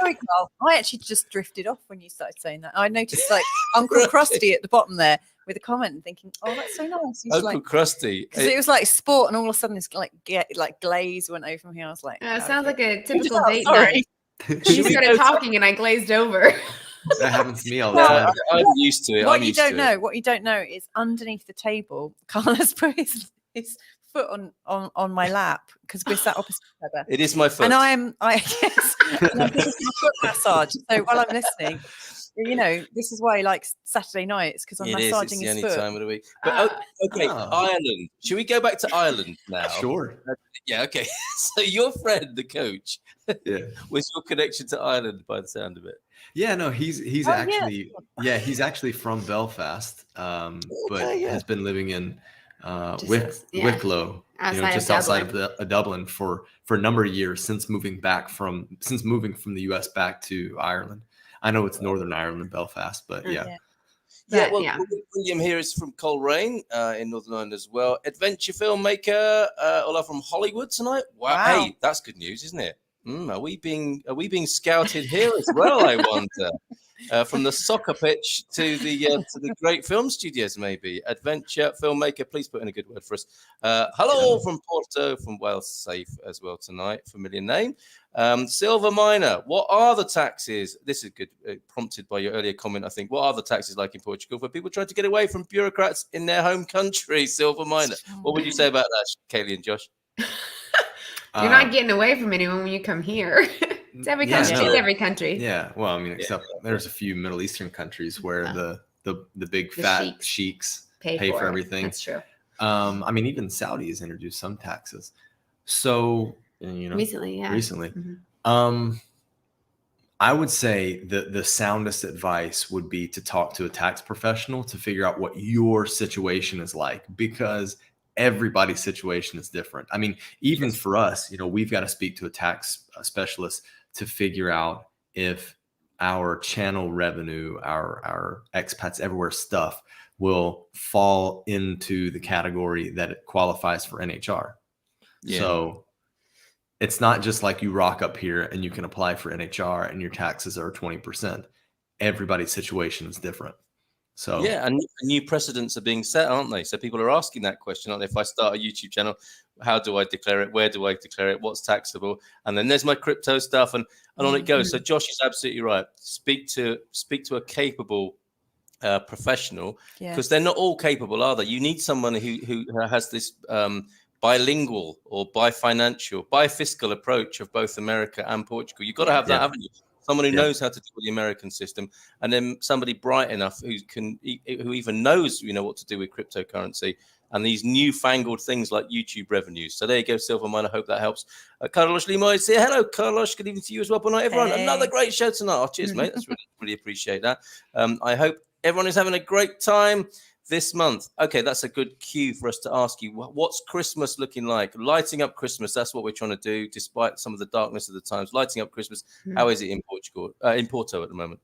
Sorry, Carl. I actually just drifted off when you started saying that. I noticed Uncle Krusty at the bottom there with a comment and thinking, "Oh, that's so nice." He's Uncle Krusty, because it was like sport, and all of a sudden it's like glaze went over me. I was like, it sounds like a typical date sorry. night. She started talking and I glazed over. That happens to me all the time. I'm used to it. What you don't know is underneath the table, Carlos put his foot on my lap because we're sat opposite each other. It is my foot. And yes, and I'm doing my foot massage. So while I'm listening, this is why he likes Saturday nights, because I'm massaging his foot. It's the only time of the week. But Ireland. Should we go back to Ireland now? Sure. Yeah. Okay. So your friend, the coach, was your connection to Ireland by the sound of it. Yeah. No, he's actually he's actually from Belfast, but has been living in Wicklow, just outside of Dublin for a number of years since moving from the US back to Ireland. I know it's Northern Ireland, Belfast, but William here is from Coleraine in Northern Ireland as well. Adventure filmmaker, all from Hollywood tonight. Wow. Hey, that's good news, isn't it? Are we being scouted here as well? I wonder. From the soccer pitch to the great film studios, maybe. Adventure filmmaker, please put in a good word for us. Hello from Porto, from Wales, safe as well tonight. Familiar name. Silver miner. What are the taxes? This is good. Prompted by your earlier comment, I think. What are the taxes like in Portugal for people trying to get away from bureaucrats in their home country? Silver miner. What would you say about that, Kalie and Josh? You're not getting away from anyone when you come here. It's every country. It's every country. Yeah. Well, I mean, except there's a few Middle Eastern countries where the big fat sheiks pay for everything. That's true. I mean, even Saudi has introduced some taxes. So, recently. Mm-hmm. I would say the soundest advice would be to talk to a tax professional to figure out what your situation is like, because everybody's situation is different. I mean, even for us, we've got to speak to a tax specialist to figure out if our channel revenue, our expats everywhere stuff will fall into the category that it qualifies for NHR. Yeah. So it's not just like you rock up here and you can apply for NHR and your taxes are 20%. Everybody's situation is different. So and new precedents are being set, aren't they? So people are asking that question, aren't they? If I start a YouTube channel, how do I declare it? Where do I declare it? What's taxable? And then there's my crypto stuff, and on it goes. So Josh is absolutely right. Speak to a capable professional, because they're not all capable, are they? You need someone who has this bilingual or bifiscal approach of both America and Portugal. You've got to have that, haven't you? Someone who knows how to deal with the American system, and then somebody bright enough who even knows, what to do with cryptocurrency and these newfangled things like YouTube revenues. So there you go, Silvermine. I hope that helps. Carlos Limo is here. Hello, Carlos. Good evening to you as well. Good night, everyone. Hey. Another great show tonight. Oh, cheers, mate. That's really appreciate that. I hope everyone is having a great time this month. Okay, that's a good cue for us to ask you, what's Christmas looking like? Lighting up Christmas, that's what we're trying to do, despite some of the darkness of the times. Lighting up Christmas. How is it in Portugal, in Porto at the moment?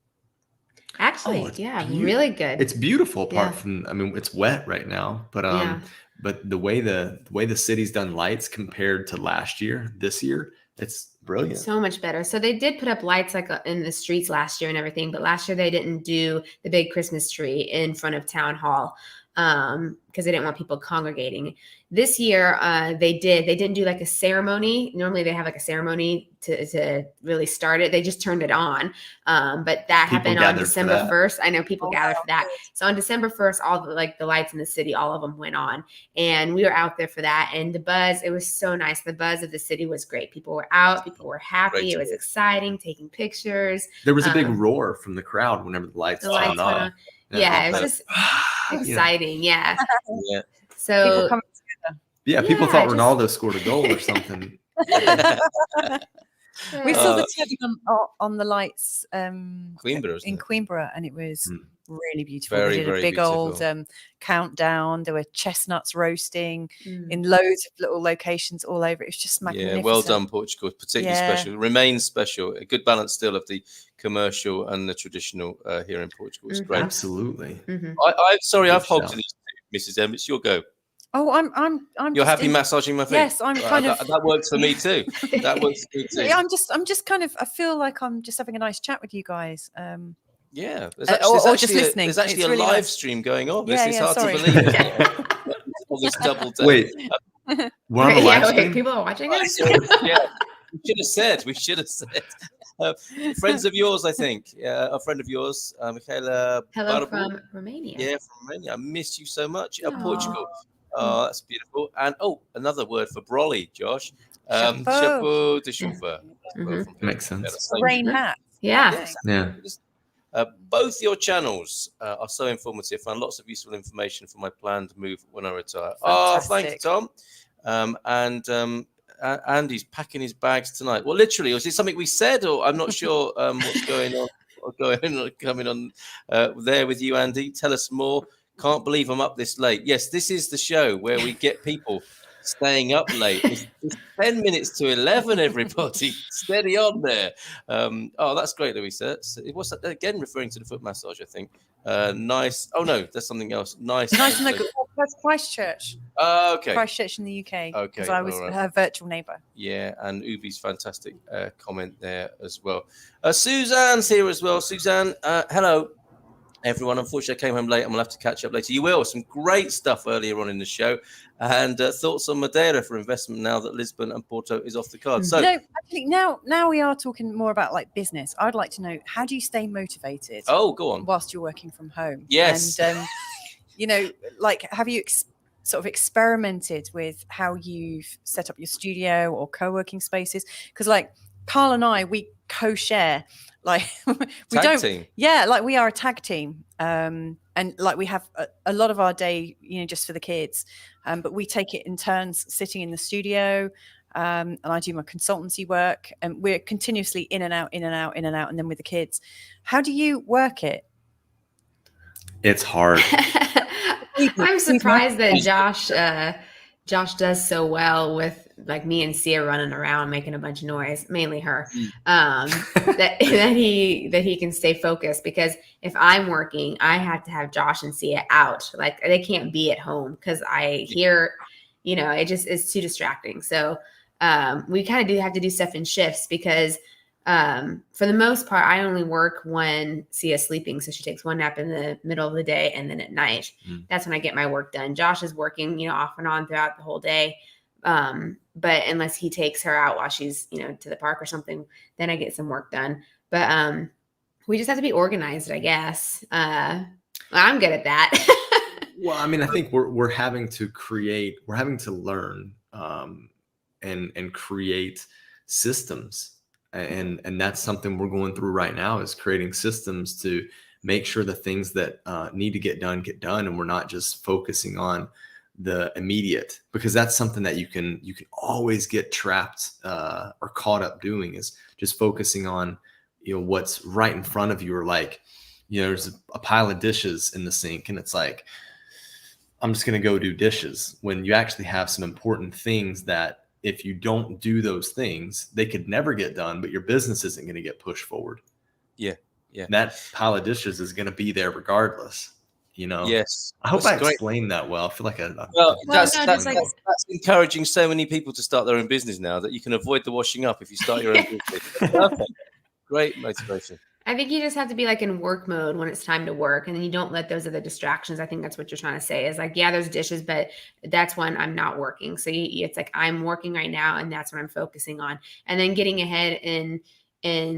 Actually, really good. It's beautiful apart from, I mean, it's wet right now, but the way the city's done lights compared to this year, it's brilliant. So much better. So they did put up lights like in the streets last year and everything, but last year they didn't do the big Christmas tree in front of town hall because they didn't want people congregating. This year they didn't do like a ceremony. Normally they have like a ceremony to really start it. They just turned it on. But that happened on December 1st. I know people gathered for that. So on December 1st, all the lights in the city, all of them went on, and we were out there for that. And the buzz, it was so nice. The buzz of the city was great. People were out, people were happy. It was exciting, taking pictures. There was a big roar from the crowd whenever the lights went on. Yeah, it was just exciting. Yeah. So people thought Ronaldo scored a goal or something. We saw the Teddy on the lights in Coimbra, and it was really beautiful. They did a big old countdown. There were chestnuts roasting in loads of little locations all over. It was just magnificent. Yeah, well done, Portugal. Particularly special. It remains special. A good balance still of the commercial and the traditional here in Portugal. It's great. Absolutely. I've hogged these two, Mrs. M. It's your go. Oh, I'm. You're happy massaging my feet. Yes, I'm kind of. That works for me too. That works for me too. Yeah, I'm just kind of. I feel like I'm just having a nice chat with you guys. Yeah, or just listening. There's actually really a live nice stream going on. This is hard to believe. All this double take. Wait, we're on a live stream? People are watching us. Yeah. We should have said. Friends of yours, I think. A friend of yours, Michaela. Hello Barbu. from Romania. Yeah, from Romania. I miss you so much. Aww. Portugal. Oh, that's beautiful. And another word for brolly, Josh. Chapeau. Chapeau de chauffeur. Makes sense. Rain hat. Yeah. Both your channels are so informative. Found lots of useful information for my planned move when I retire. Fantastic. Oh, thank you, Tom. Andy's packing his bags tonight. Well, literally, was it something we said, or I'm not sure what's going on or coming on there with you, Andy? Tell us more. Can't believe I'm up this late. Yes, this is the show where we get people staying up late. It's 10 minutes to 11, everybody. Steady on there. That's great, Louisa. What's that again? Referring to the foot massage, I think. Nice. Oh, no, that's something else. Nice. Nice. That's Christchurch. Okay. Christchurch in the UK. Okay. Because I was her virtual neighbour. Yeah, and Ubi's fantastic comment there as well. Suzanne's here as well. Suzanne, hello. Everyone, unfortunately, I came home late. I'm going to have to catch up later. You will. Some great stuff earlier on in the show. And thoughts on Madeira for investment now that Lisbon and Porto is off the card. So, no, actually, now we are talking more about like business. I'd like to know, how do you stay motivated? Oh, go on. Whilst you're working from home. Yes. And, have you sort of experimented with how you've set up your studio or co-working spaces? Because like Carl and I, we co-share. Like team. Yeah, like we are a tag team, and like we have a lot of our day, just for the kids, but we take it in turns sitting in the studio, and I do my consultancy work, and we're continuously in and out, and then with the kids. How do you work it? It's hard. I'm surprised that Josh does so well with like me and Sia running around making a bunch of noise, mainly her, that he can stay focused, because if I'm working, I have to have Josh and Sia out. Like they can't be at home because I hear, it's too distracting. So we kind of do have to do stuff in shifts, because for the most part, I only work when Sia's sleeping. So she takes one nap in the middle of the day, and then at night, that's when I get my work done. Josh is working, off and on throughout the whole day. But unless he takes her out while she's, to the park or something, then I get some work done. But we just have to be organized, I guess. I'm good at that. Well, I mean, I think we're having to learn and create systems. And that's something we're going through right now, is creating systems to make sure the things that need to get done, and we're not just focusing on the immediate, because that's something that you can always get trapped or caught up doing, is just focusing on what's right in front of you, or like there's a pile of dishes in the sink, and it's like, I'm just going to go do dishes, when you actually have some important things that if you don't do those things, they could never get done, but your business isn't going to get pushed forward. Yeah. That pile of dishes is going to be there regardless. Yes. I hope I explained that well. I feel like that's encouraging so many people to start their own business now, that you can avoid the washing up if you start your own business. Perfect. Great motivation. I think you just have to be like in work mode when it's time to work, and then you don't let those other distractions. I think that's what you're trying to say, is like, yeah, there's dishes, but that's when I'm not working. So it's like, I'm working right now, and that's what I'm focusing on, and then getting ahead in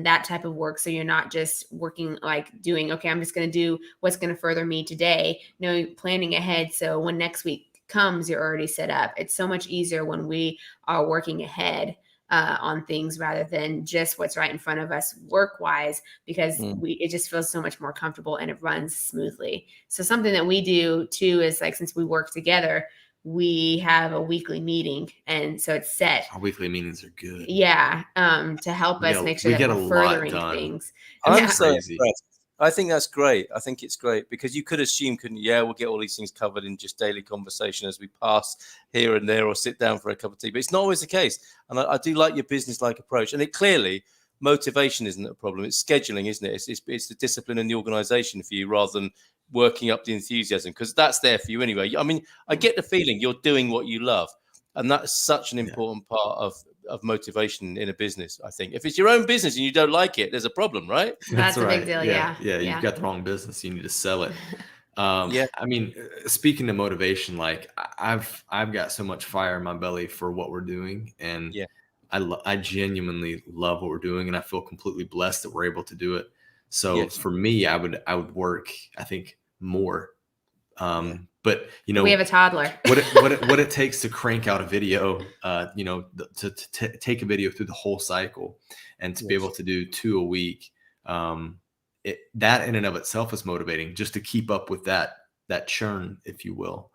that type of work. So you're not just working, like doing, okay, I'm just going to do what's going to further me today. No, planning ahead. So when next week comes, you're already set up. It's so much easier when we are working ahead on things, rather than just what's right in front of us work-wise, because it just feels so much more comfortable and it runs smoothly. So something that we do too is, like, since we work together, we have a weekly meeting, and so it's set. Our weekly meetings are good. Yeah, to help us make sure that we're furthering things. I'm so impressed. I think that's great. I think it's great, because you could assume, couldn't you? Yeah, we'll get all these things covered in just daily conversation as we pass here and there, or sit down for a cup of tea. But it's not always the case. And I do like your business-like approach. And it clearly, motivation isn't a problem. It's scheduling, isn't it? It's the discipline and the organization for you, rather than working up the enthusiasm, because that's there for you anyway. I mean, I get the feeling you're doing what you love. And that's such an important part of motivation in a business. I think if it's your own business and you don't like it, there's a problem, right? That's a big deal. Yeah. You've got the wrong business. You need to sell it. I mean, speaking of motivation, like I've got so much fire in my belly for what we're doing, and I genuinely love what we're doing, and I feel completely blessed that we're able to do it. So for me, I would work, I think, more. But you know, we have a toddler. what it takes to crank out a video, you know, to take a video through the whole cycle, and to be able to do 2 a week, that in and of itself is motivating, just to keep up with that churn, if you will.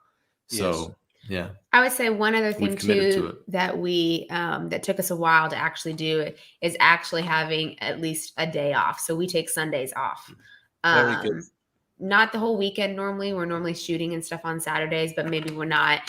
So yeah, I would say one other thing too that we that took us a while to actually do it is actually having at least a day off. So we take Sundays off. Very good. Not the whole weekend. Normally we're shooting and stuff on Saturdays, but maybe we're not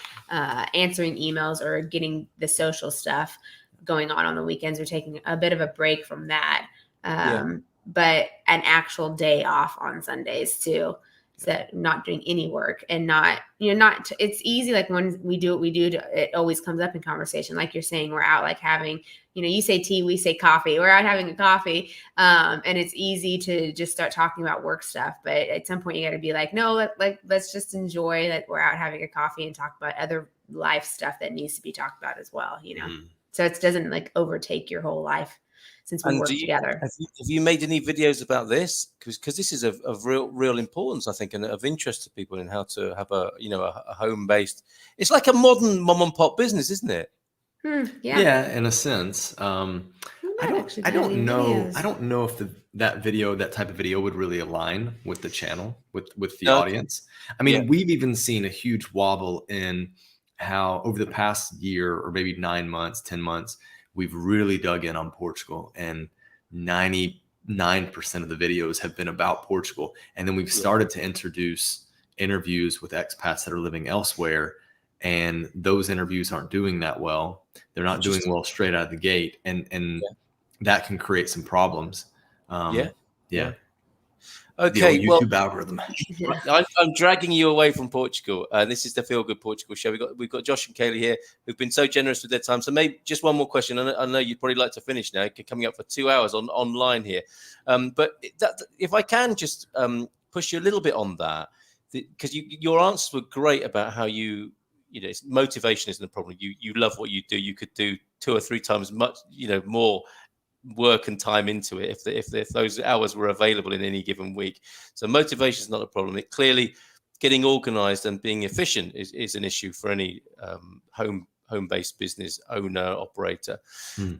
answering emails or getting the social stuff going on the weekends. We're taking a bit of a break from that. But an actual day off on Sundays too. So that not doing any work and not, it's easy. Like when we do what we do, it always comes up in conversation. Like you're saying, we're out like having, you say tea, we say coffee, we're out having a coffee. And it's easy to just start talking about work stuff. But at some point you got to be like, no, let's just enjoy that we're out having a coffee and talk about other life stuff that needs to be talked about as well, So it doesn't like overtake your whole life. Since we work together. Have you made any videos about this? Because this is of real importance, I think, and of interest to people in how to have a home-based. It's like a modern mom and pop business, isn't it? Yeah, in a sense. I don't know. I don't know if that type of video would really align with the channel, with the audience. I mean, we've even seen a huge wobble in how over the past year or maybe 9 months, 10 months. We've really dug in on Portugal, and 99% of the videos have been about Portugal. And then we've started to introduce interviews with expats that are living elsewhere, and those interviews aren't doing that well. They're not doing well straight out of the gate, and that can create some problems. Okay, the YouTube algorithm. I'm dragging you away from Portugal. This is the Feelgood Portugal show. We've got Josh and Kalie here, who've been so generous with their time. So maybe just one more question. I know you'd probably like to finish now. Coming up for 2 hours online here. But if I can just push you a little bit on that, because your answers were great about how motivation isn't a problem. You love what you do. You could do 2 or 3 times much, more work and time into it if those hours were available in any given week. So motivation is not a problem. It clearly, getting organized and being efficient is an issue for any home-based business owner, operator.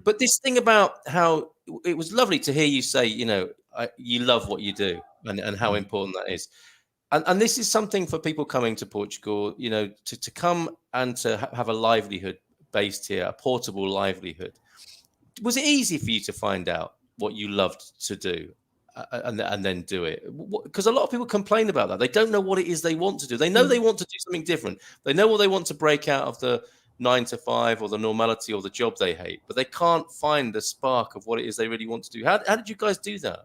But this thing about how it was lovely to hear you say, you love what you do and how important that is. And this is something for people coming to Portugal, to come and to have a livelihood based here, a portable livelihood. Was it easy for you to find out what you loved to do and then do it? Because a lot of people complain about that. They don't know what it is they want to do. They know they want to do something different. They know what they want to break out of the 9 to 5 or the normality or the job they hate, but they can't find the spark of what it is they really want to do. How did you guys do that?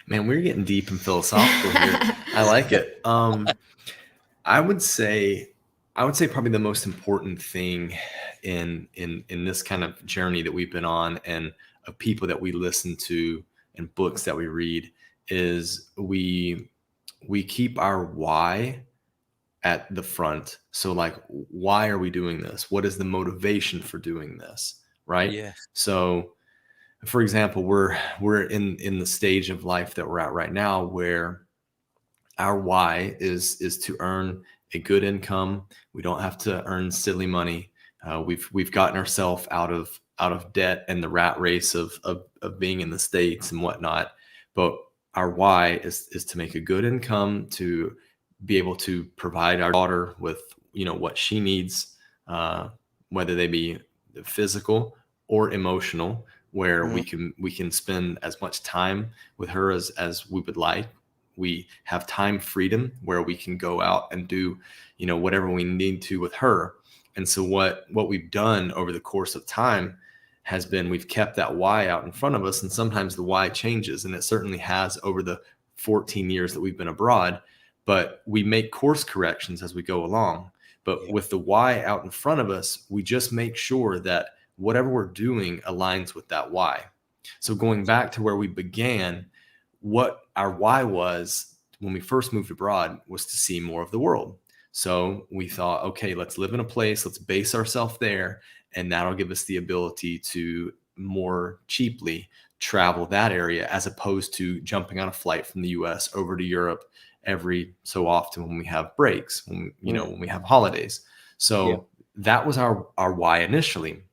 Man, we're getting deep and philosophical here. I like it. I would say probably the most important thing in this kind of journey that we've been on, and of people that we listen to and books that we read, is we keep our why at the front. So like, why are we doing this? What is the motivation for doing this? Right. Yeah. So for example, we're in the stage of life that we're at right now where our why is to earn a good income. We don't have to earn silly money. We've gotten ourselves out of debt and the rat race of being in the States and whatnot. But our why is to make a good income, to be able to provide our daughter with what she needs, whether they be physical or emotional, where we can spend as much time with her as we would like. We have time freedom where we can go out and do, whatever we need to with her. And so what we've done over the course of time has been, we've kept that why out in front of us. And sometimes the why changes, and it certainly has over the 14 years that we've been abroad, but we make course corrections as we go along. But with the why out in front of us, we just make sure that whatever we're doing aligns with that why. So going back to where we began, what our why was when we first moved abroad was to see more of the world. So we thought, okay, let's live in a place, let's base ourselves there, and that'll give us the ability to more cheaply travel that area, as opposed to jumping on a flight from the US over to Europe every so often when we have breaks, when we have holidays. So that was our why initially.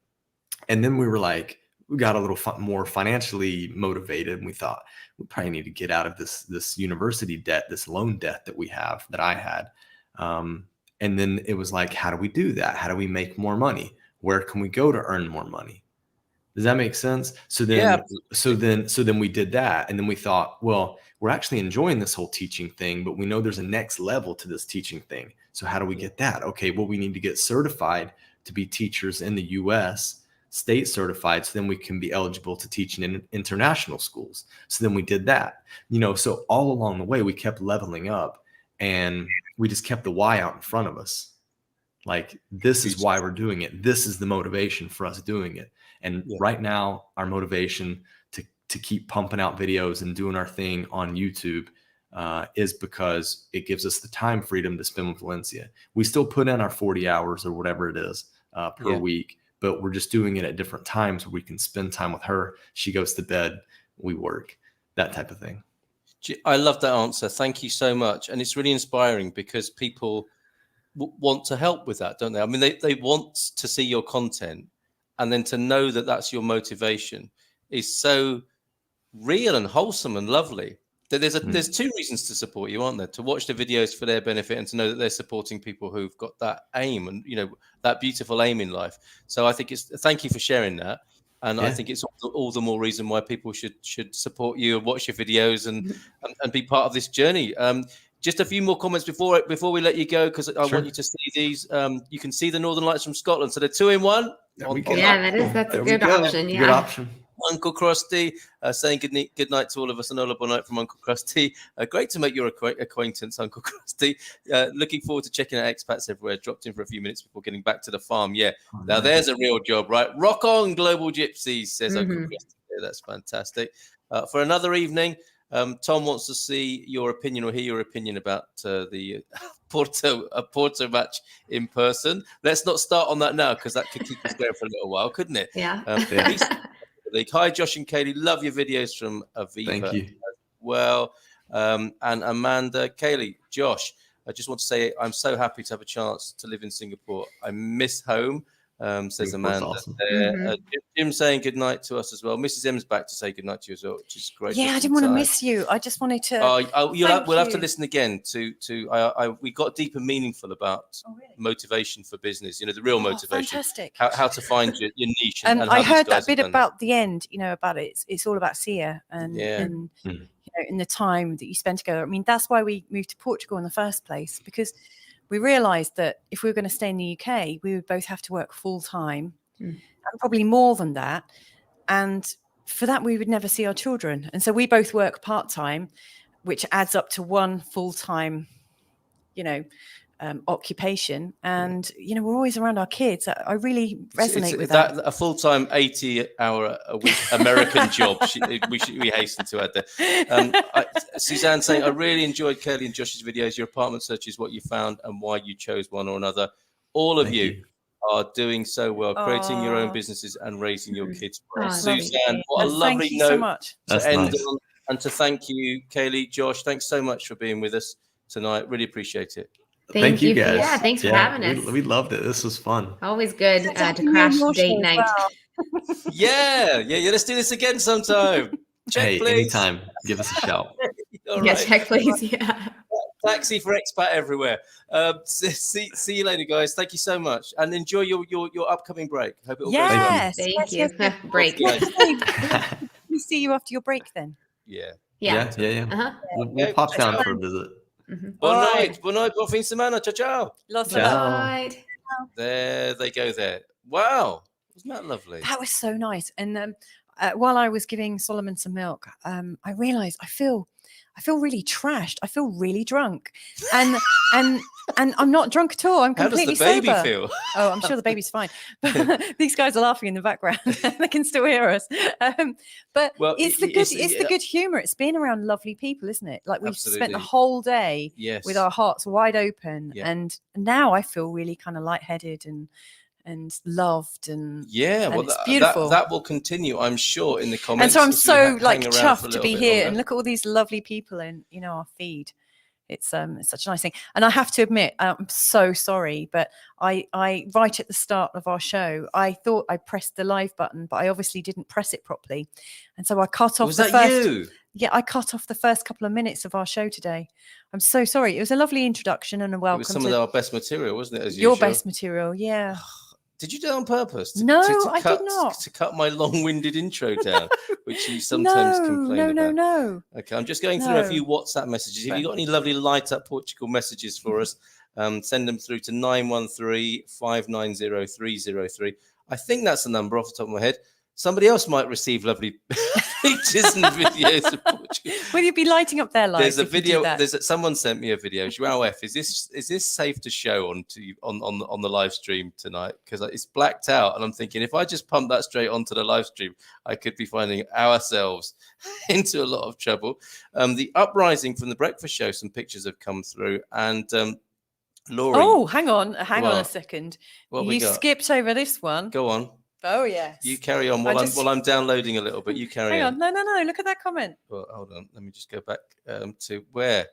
And then we were like, we got a little more financially motivated, and we thought we probably need to get out of this university debt, this loan debt that I had. And then it was like, how do we do that? How do we make more money? Where can we go to earn more money? Does that make sense? So then we did that. And then we thought, well, we're actually enjoying this whole teaching thing, but we know there's a next level to this teaching thing. So how do we get that? Okay, well, we need to get certified to be teachers in the US, state certified, so then we can be eligible to teach in international schools. So then we did that. So all along the way, we kept leveling up, and we just kept the why out in front of us. Like, this is why we're doing it. This is the motivation for us doing it. And right now, our motivation to keep pumping out videos and doing our thing on YouTube is because it gives us the time freedom to spend with Valencia. We still put in our 40 hours or whatever it is per week, but we're just doing it at different times where we can spend time with her. She goes to bed, we work, that type of thing. I love that answer. Thank you so much. And it's really inspiring because people want to help with that, don't they? I mean, they want to see your content, and then to know that that's your motivation is so real and wholesome and lovely. That there's two reasons to support you, aren't there? To watch the videos for their benefit, and to know that they're supporting people who've got that aim and that beautiful aim in life. So I think thank you for sharing that, and I think it's all the more reason why people should support you and watch your videos and be part of this journey. Just a few more comments before we let you go, because I want you to see these. You can see the Northern Lights from Scotland, so they're 2-in-1. That's a good option. Yeah. Good option. Uncle Krusty saying good night to all of us, and Ola night from Uncle Krusty. Great to make your acquaintance, Uncle Krusty. Looking forward to checking out Expats Everywhere. Dropped in for a few minutes before getting back to the farm. Now there's a real job, right? Rock on, Global Gypsies, says Uncle Krusty. Yeah, that's fantastic. For another evening, Tom wants to see your opinion or hear your opinion about the Porto match in person. Let's not start on that now, because that could keep us going for a little while, couldn't it? Yeah. Hi, Josh and Kalie. Love your videos from Aviva. Thank you. Well, and Amanda, Kalie, Josh, I just want to say I'm so happy to have a chance to live in Singapore. I miss home. Says Amanda. Awesome. Jim saying good night to us as well. Mrs. M's back to say good night to you as well, which is great. Yeah, I didn't want to miss you. I just wanted to. We'll have to listen again to. We got deep and meaningful about motivation for business. The real motivation. Fantastic. How to find your niche. And I heard that bit about the end. About it. It's all about Sia and in the time that you spend together. I mean, that's why we moved to Portugal in the first place, because we realised that if we were going to stay in the UK, we would both have to work full time, and probably more than that. And for that, we would never see our children. And so we both work part time, which adds up to one full time, occupation. And we're always around our kids. I really resonate with that. A full time 80-hour a week American job. We hasten to add there. Suzanne saying, I really enjoyed Kalie and Josh's videos. Your apartment search is what you found and why you chose one or another. All of you are doing so well, creating your own businesses and raising your kids. Suzanne, what a lovely note so much. to end on. And to thank you, Kalie, Josh. Thanks so much for being with us tonight. Really appreciate it. Thank you guys. Thanks for having us. We loved it. This was fun. Always good to crash date night. Well. Yeah. Let's do this again sometime. Check, please. Anytime. Give us a shout. Check, please. Yeah. Taxi for Expat Everywhere. See you later, guys. Thank you so much, and enjoy your upcoming break. Hope it all goes well. Thank you. Break. We see you after your break then. Yeah. We'll pop down for a visit. Boa noite, bom fim de semana. Ciao. Ciao. There they go there. Wow. Wasn't that lovely? That was so nice. And while I was giving Solomon some milk, I realized I feel really trashed. I feel really drunk. And I'm not drunk at all. I'm completely sober. How does the baby feel? Oh, I'm sure the baby's fine. But these guys are laughing in the background. They can still hear us. It's the good humor. It's being around lovely people, isn't it? Like we've spent the whole day with our hearts wide open. Yeah. And now I feel really kind of lightheaded loved and well, it's beautiful. That will continue, I'm sure, in the comments. And so I'm so chuffed to be here longer. and look at all these lovely people in our feed. It's such a nice thing. And I have to admit, I'm so sorry, but I right at the start of our show, I thought I pressed the live button, but I obviously didn't press it properly. And so I cut off you? Yeah, I cut off the first couple of minutes of our show today. I'm so sorry. It was a lovely introduction and a welcome. It was some of our best material, wasn't it? As your usual? best material, yeah. Did you do it on purpose? No, I did not. To cut my long-winded intro down, which you sometimes complain about. No. Okay, I'm just going through a few WhatsApp messages. If you've got any lovely Light Up Portugal messages for us, send them through to 913-590-303. I think that's the number off the top of my head. Somebody else might receive lovely pictures and videos of Portugal. Will you be lighting up their lives? There's a video. Someone sent me a video. Joao F, is this safe to show on the live stream tonight? Because it's blacked out, and I'm thinking if I just pump that straight onto the live stream, I could be finding ourselves into a lot of trouble. The uprising from the breakfast show. Some pictures have come through, and Laurie. Oh, hang on a second. You skipped over this one. Go on. Oh yes. You carry on while I'm downloading a little bit. You carry on. Hang on. No. Look at that comment. Well, hold on. Let me just go back to where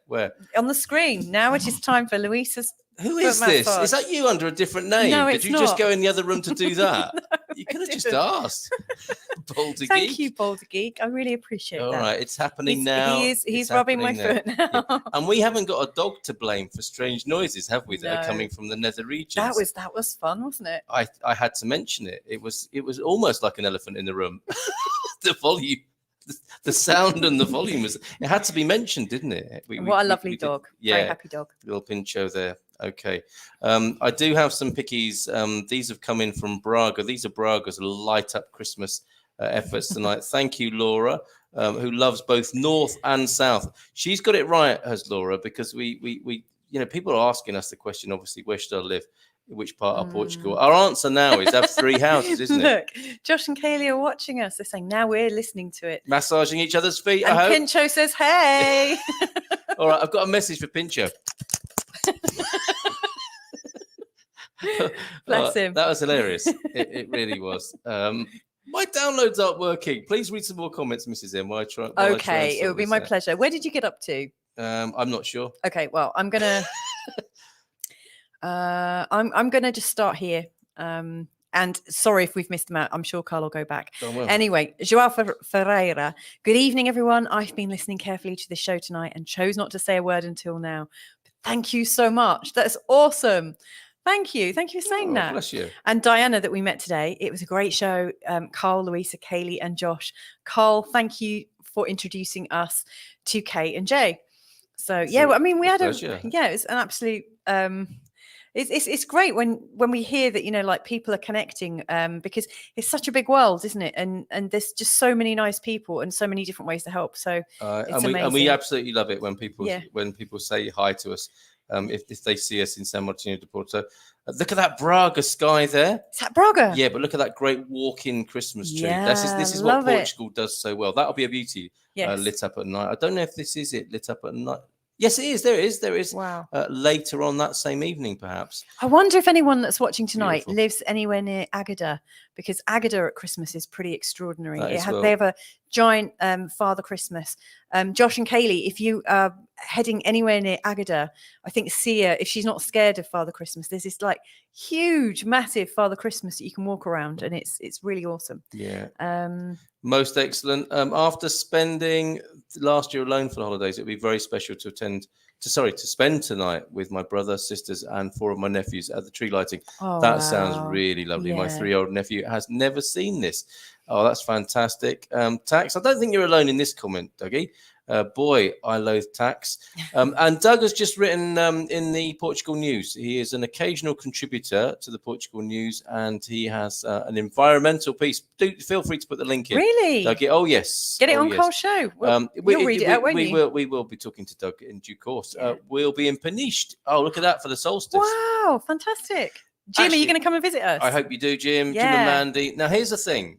on the screen. Now it is time for Luisa's. Who is this? Is that you under a different name? No, Did you just go in the other room to do that? No, you could have just asked. Boulder Thank Geek. you, Boulder Geek. I really appreciate that. All right, it's happening now. He's rubbing my foot now. Yeah. And we haven't got a dog to blame for strange noises, have we? That are coming from the nether regions. That was fun, wasn't it? I had to mention it. It was almost like an elephant in the room. The volume. The sound and the volume it had to be mentioned, didn't it? What a lovely dog. Yeah. Very happy dog. Little Pincho there. Okay. I do have some pickies. These have come in from Braga. These are Braga's Light Up Christmas efforts tonight. Thank you, Laura, who loves both North and South. She's got it right, has Laura, because we people are asking us the question, obviously, where should I live? Which part of Portugal? Our answer now is have 3 houses, isn't it? Look, Josh and Kalie are watching us. They're saying now we're listening to it. Massaging each other's feet, and I hope. Pincho says, hey. All right, I've got a message for Pincho. Bless him. That was hilarious. It really was. My downloads aren't working. Please read some more comments, Mrs. M. Okay, it would be my pleasure. Where did you get up to? I'm not sure. Okay, well, I'm gonna I'm gonna just start here. And sorry if we've missed them out. I'm sure Carl will go back. Oh, well. Anyway, Joao Ferreira. Good evening, everyone. I've been listening carefully to the show tonight and chose not to say a word until now. But thank you so much. That's awesome. Thank you. Thank you for saying that. Bless you. And Diana that we met today. It was a great show. Carl, Louisa, Kalie and Josh. Carl, thank you for introducing us to Kay and Jay. So yeah, I mean, we had it's an absolute it's great when we hear that, like people are connecting because it's such a big world, isn't it? And there's just so many nice people and so many different ways to help. So it's amazing. And we absolutely love it when people say hi to us. If they see us in San Martino de Porto. Look at that Braga sky there. Is that Braga? Yeah, but look at that great walk-in Christmas tree. Yeah, this is what Portugal does so well. That'll be a beauty lit up at night. I don't know if this is it lit up at night. Yes, it is. There is. Wow. Later on that same evening, perhaps. I wonder if anyone that's watching tonight lives anywhere near Agada, because Agada at Christmas is pretty extraordinary. They have a giant Father Christmas. Josh and Kalie, if you are heading anywhere near Agada, I think Sia, if she's not scared of Father Christmas, there's this like huge, massive Father Christmas that you can walk around, and it's really awesome. Yeah. Most excellent. After spending last year alone for the holidays, it would be very special to spend tonight with my brother, sisters, and 4 of my nephews at the tree lighting. That sounds really lovely. Yeah. My 3-year-old nephew has never seen this. Oh, that's fantastic. Tax, I don't think you're alone in this comment, Dougie. Boy, I loathe tax. And Doug has just written in the Portugal News. He is an occasional contributor to the Portugal News, and he has an environmental piece. Do feel free to put the link in. Really? Doug, oh, yes. Get it on Carl's show. You'll read it out, won't you? We will be talking to Doug in due course. Yeah. We'll be in Peniche. Oh, look at that for the solstice. Wow, fantastic. Jim, actually, are you going to come and visit us? I hope you do, Jim. Yeah. Jim and Mandy. Now, here's the thing.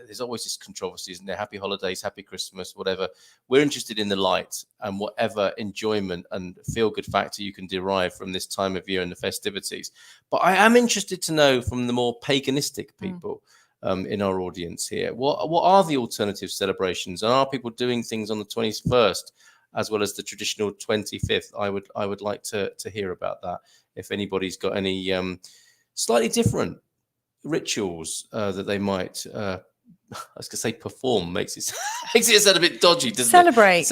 there's always this controversy, isn't there? Happy holidays, happy Christmas, whatever. We're interested in the light and whatever enjoyment and feel-good factor you can derive from this time of year and the festivities. But I am interested to know from the more paganistic people in our audience here, what are the alternative celebrations? And are people doing things on the 21st as well as the traditional 25th? I would like to hear about that. If anybody's got any slightly different rituals that they might, I was going to say perform, makes it sound a bit dodgy, doesn't Celebrate. it?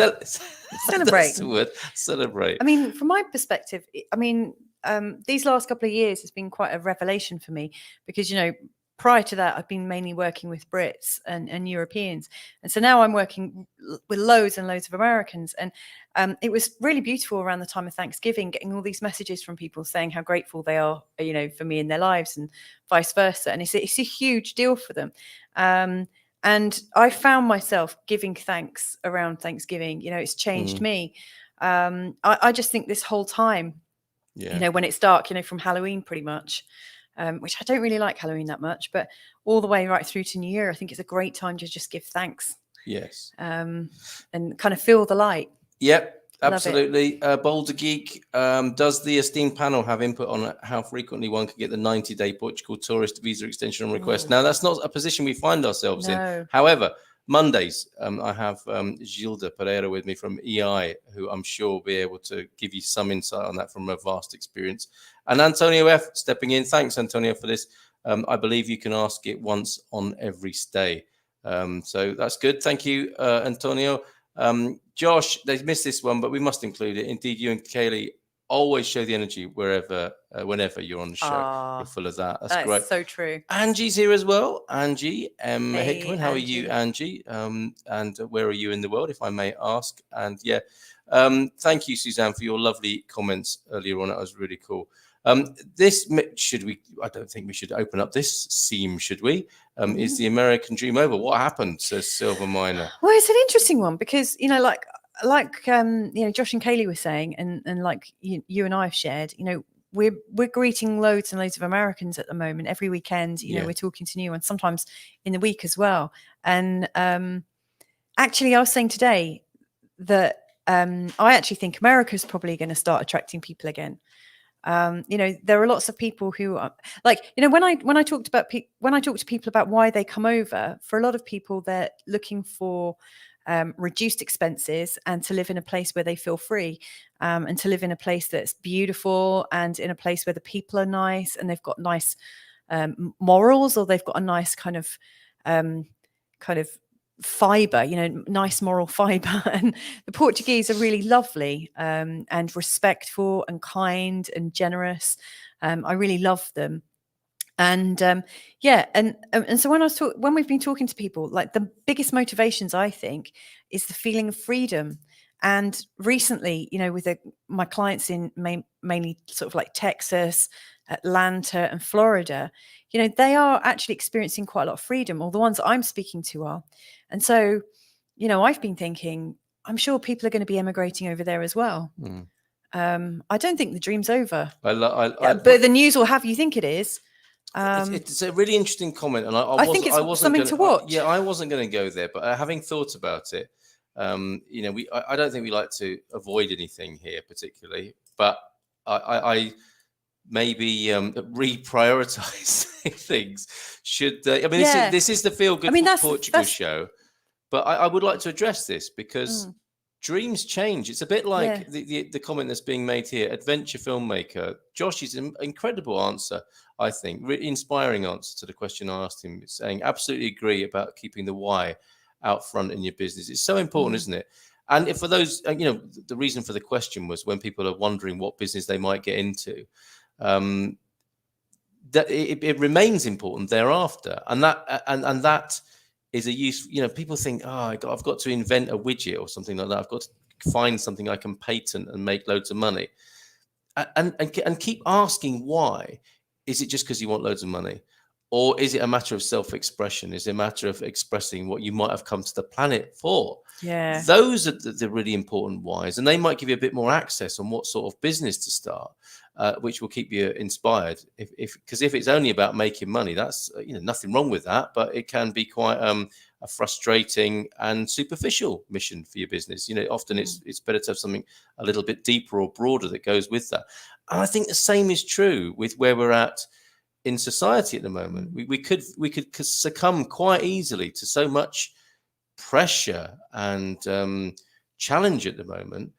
Celebrate. That's the word. Celebrate. I mean, from my perspective, these last couple of years has been quite a revelation for me because, prior to that, I've been mainly working with Brits and Europeans. And so now I'm working with loads and loads of Americans. And it was really beautiful around the time of Thanksgiving, getting all these messages from people saying how grateful they are, for me in their lives and vice versa. And it's a huge deal for them. And I found myself giving thanks around Thanksgiving. It's changed me. I just think this whole time, when it's dark, from Halloween pretty much, which I don't really like Halloween that much, but all the way right through to New Year, I think it's a great time to just give thanks. Yes. And kind of feel the light. Yep, absolutely. Boulder Geek, does the esteemed panel have input on how frequently one can get the 90-day Portugal tourist visa extension on request? Now, that's not a position we find ourselves in. However, Mondays, I have Gilda Pereira with me from EI, who I'm sure will be able to give you some insight on that from a vast experience. And Antonio F. stepping in. Thanks, Antonio, for this. I believe you can ask it once on every stay. So that's good. Thank you, Antonio. Josh, they've missed this one, but we must include it. Indeed, you and Kalie always show the energy whenever you're on the show. You're full of that. That's great. So true. Angie's here as well. Angie Hickman, how Angie. are you, Angie? And where are you in the world, if I may ask? And thank you, Suzanne, for your lovely comments earlier on. That was really cool. I don't think we should open up this seam, should we? Is the American dream over? What happened, says Silver Miner? Well, it's an interesting one because, like Josh and Kalie were saying, and like you and I have shared, we're greeting loads and loads of Americans at the moment. Every weekend, we're talking to new ones, sometimes in the week as well. And actually, I was saying today that I actually think America's probably going to start attracting people again. There are lots of people who are when I talk to people about why they come over, for a lot of people, they're looking for reduced expenses and to live in a place where they feel free, and to live in a place that's beautiful and in a place where the people are nice and they've got nice morals, or they've got a nice kind of fiber, nice moral fiber. And the Portuguese are really lovely and respectful and kind and generous. I really love them. And so when we've been talking to people, like the biggest motivations, I think, is the feeling of freedom. And recently, with my clients in mainly sort of like Texas, Atlanta and Florida, they are actually experiencing quite a lot of freedom, or the ones that I'm speaking to are. And so, I've been thinking, I'm sure people are going to be emigrating over there as well. I don't think the dream's over. But the news will have you think it is. It's a really interesting comment, and I think it's something to watch. I wasn't going to go there, but having thought about it, I don't think we like to avoid anything here particularly, but I maybe reprioritize things. This is the Feel Good Portugal show, but I would like to address this because dreams change. It's a bit like the comment that's being made here. Adventure filmmaker Josh's incredible answer, I think, really inspiring answer to the question I asked him, saying absolutely agree about keeping the why out front in your business. It's so important, isn't it? And if for those, the reason for the question was when people are wondering what business they might get into, that it remains important thereafter, and that is a use. People think, I've got to invent a widget or something like that. I've got to find something I can patent and make loads of money, and keep asking why. Is it just because you want loads of money? Or is it a matter of self-expression? Is it a matter of expressing what you might have come to the planet for? Yeah. Those are the really important whys. And they might give you a bit more access on what sort of business to start. which will keep you inspired. Because if it's only about making money, that's nothing wrong with that, but it can be quite a frustrating and superficial mission for your business. Often it's better to have something a little bit deeper or broader that goes with that. And I think the same is true with where we're at in society at the moment. We could succumb quite easily to so much pressure and challenge at the moment.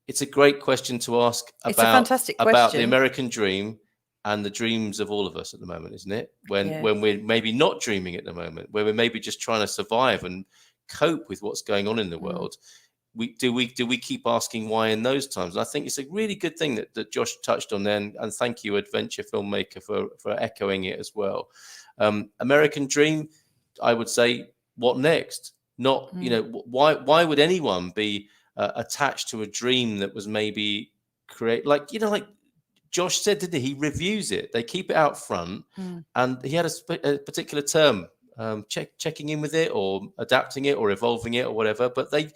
It's a great question to ask about the American dream and the dreams of all of us at the moment, isn't it? When we're maybe not dreaming at the moment, where we're maybe just trying to survive and cope with what's going on in the world. Do we keep asking why in those times? And I think it's a really good thing that Josh touched on then, and thank you, adventure filmmaker, for echoing it as well. American dream, I would say, what next? Not why would anyone be attached to a dream that was maybe like Josh said, didn't he? He reviews it. They keep it out front, and he had a particular term, checking in with it, or adapting it, or evolving it, or whatever. But they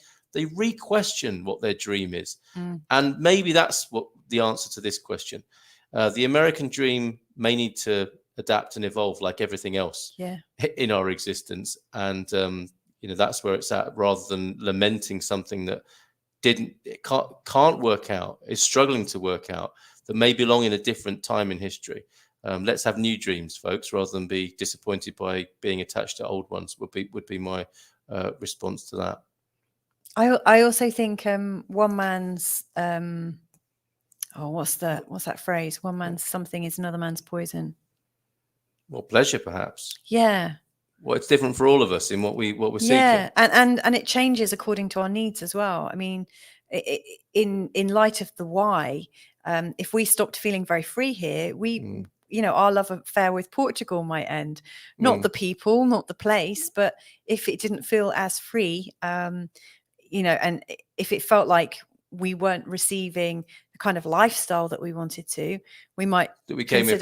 re-question what their dream is, and maybe that's what the answer to this question. The American dream may need to adapt and evolve, like everything else in our existence, and that's where it's at, rather than lamenting something that can't work out, is struggling to work out, that may belong in a different time in history. Let's have new dreams, folks, rather than be disappointed by being attached to old ones. Would be my response to that. I also think one man's what's that phrase? One man's something is another man's poison. Well, pleasure, perhaps. Yeah. Well, it's different for all of us in what we're seeking. Yeah, and it changes according to our needs as well. I mean, in light of the why, if we stopped feeling very free here, our love affair with Portugal might end. Not the people, not the place, but if it didn't feel as free, and if it felt like we weren't receiving the kind of lifestyle that we wanted to, we might came here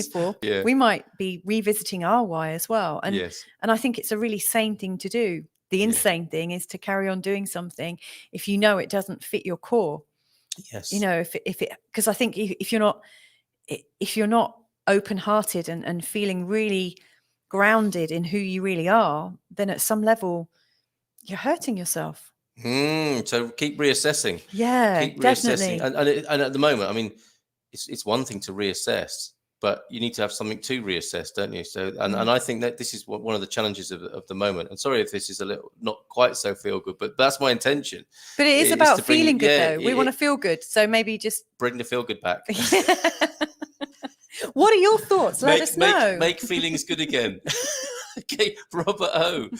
for. Yeah. We might be revisiting our why as well. And and I think it's a really sane thing to do. The insane thing is to carry on doing something if you know it doesn't fit your core. Yes. If it because I think if you're not open-hearted and feeling really grounded in who you really are, then at some level you're hurting yourself. So keep reassessing. Yeah, keep definitely. reassessing. And at the moment, I mean, it's one thing to reassess, but you need to have something to reassess, don't you? So, and I think that this is one of the challenges of the moment. And sorry if this is a little not quite so feel good, but that's my intention. But it is about feeling good, though. We want to feel good, so maybe just bring the feel good back. What are your thoughts? Let us know. Make feelings good again. Okay, Robert O.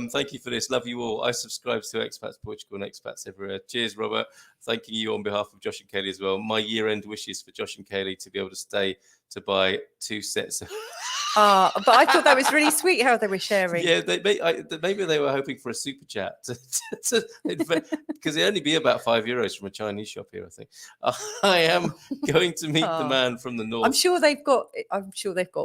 Thank you for this. Love you all. I subscribe to Expats Portugal and Expats Everywhere. Cheers, Robert. Thanking you on behalf of Josh and Kalie as well. My year-end wishes for Josh and Kalie to be able to stay to buy 2 sets of... But I thought that was really sweet how they were sharing. Yeah, maybe they were hoping for a super chat because it'd only be about €5 from a Chinese shop here, I think. I am going to meet the man from the north. I'm sure they've got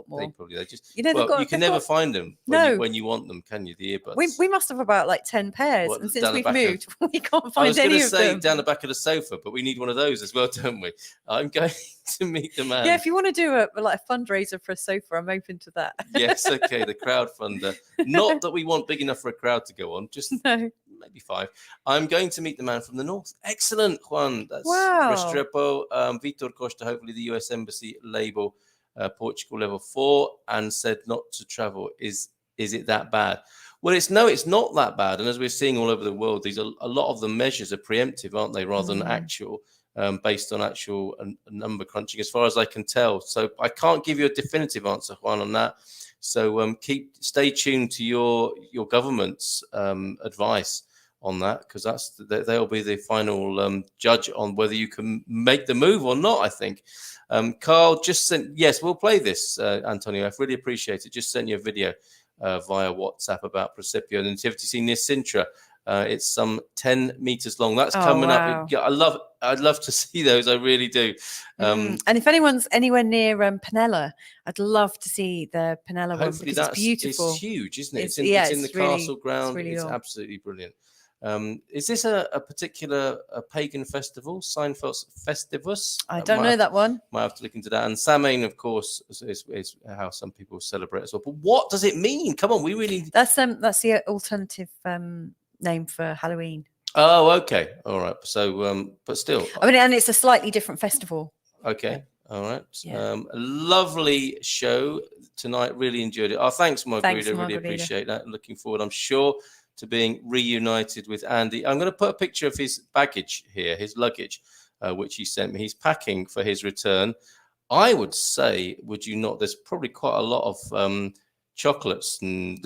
more. They just you can never find them when you want them, can you? The earbuds. We must have about like 10 pairs, and since we've moved, we can't find any of them. I was going to say down the back of the sofa, but we need one of those as well, don't we? I'm going to meet the man. Yeah, if you want to do a fundraiser for a sofa, I'm open to that. Yes, okay, the crowdfunder. Not that we want big enough for a crowd to go on, just maybe 5. I'm going to meet the man from the north. Excellent, Juan. That's Restrepo, Vitor Costa, hopefully the US Embassy label, Portugal level 4, and said not to travel. Is it that bad? Well, it's not that bad. And as we're seeing all over the world, a lot of the measures are preemptive, aren't they, rather than actual. Based on actual number crunching, as far as I can tell. So I can't give you a definitive answer, Juan, on that. So stay tuned to your government's advice on that, because they'll be the final judge on whether you can make the move or not, I think. Carl just sent, yes, we'll play this, Antonio. I really appreciate it. Just sent you a video via WhatsApp about Presepio Nativity scene near Sintra. It's some 10 meters long. That's coming up. I'd love to see those. I really do. And if anyone's anywhere near Penella, I'd love to see the Penella one, because it's beautiful. It's huge, isn't it? It's in the castle ground. It's absolutely brilliant. Is this a particular pagan festival, Festivus? I don't know that one. Might have to look into that. And Samhain, of course, is how some people celebrate as well. But what does it mean? Come on, we really... That's the alternative name for Halloween. Oh, okay. All right. So, but still... I mean, and it's a slightly different festival. Okay. All right. Yeah. A lovely show tonight. Really enjoyed it. Oh, thanks, Margarita. Really appreciate that. Looking forward, I'm sure, to being reunited with Andy. I'm going to put a picture of his baggage here, his luggage, which he sent me. He's packing for his return. I would say, would you not, there's probably quite a lot of chocolates and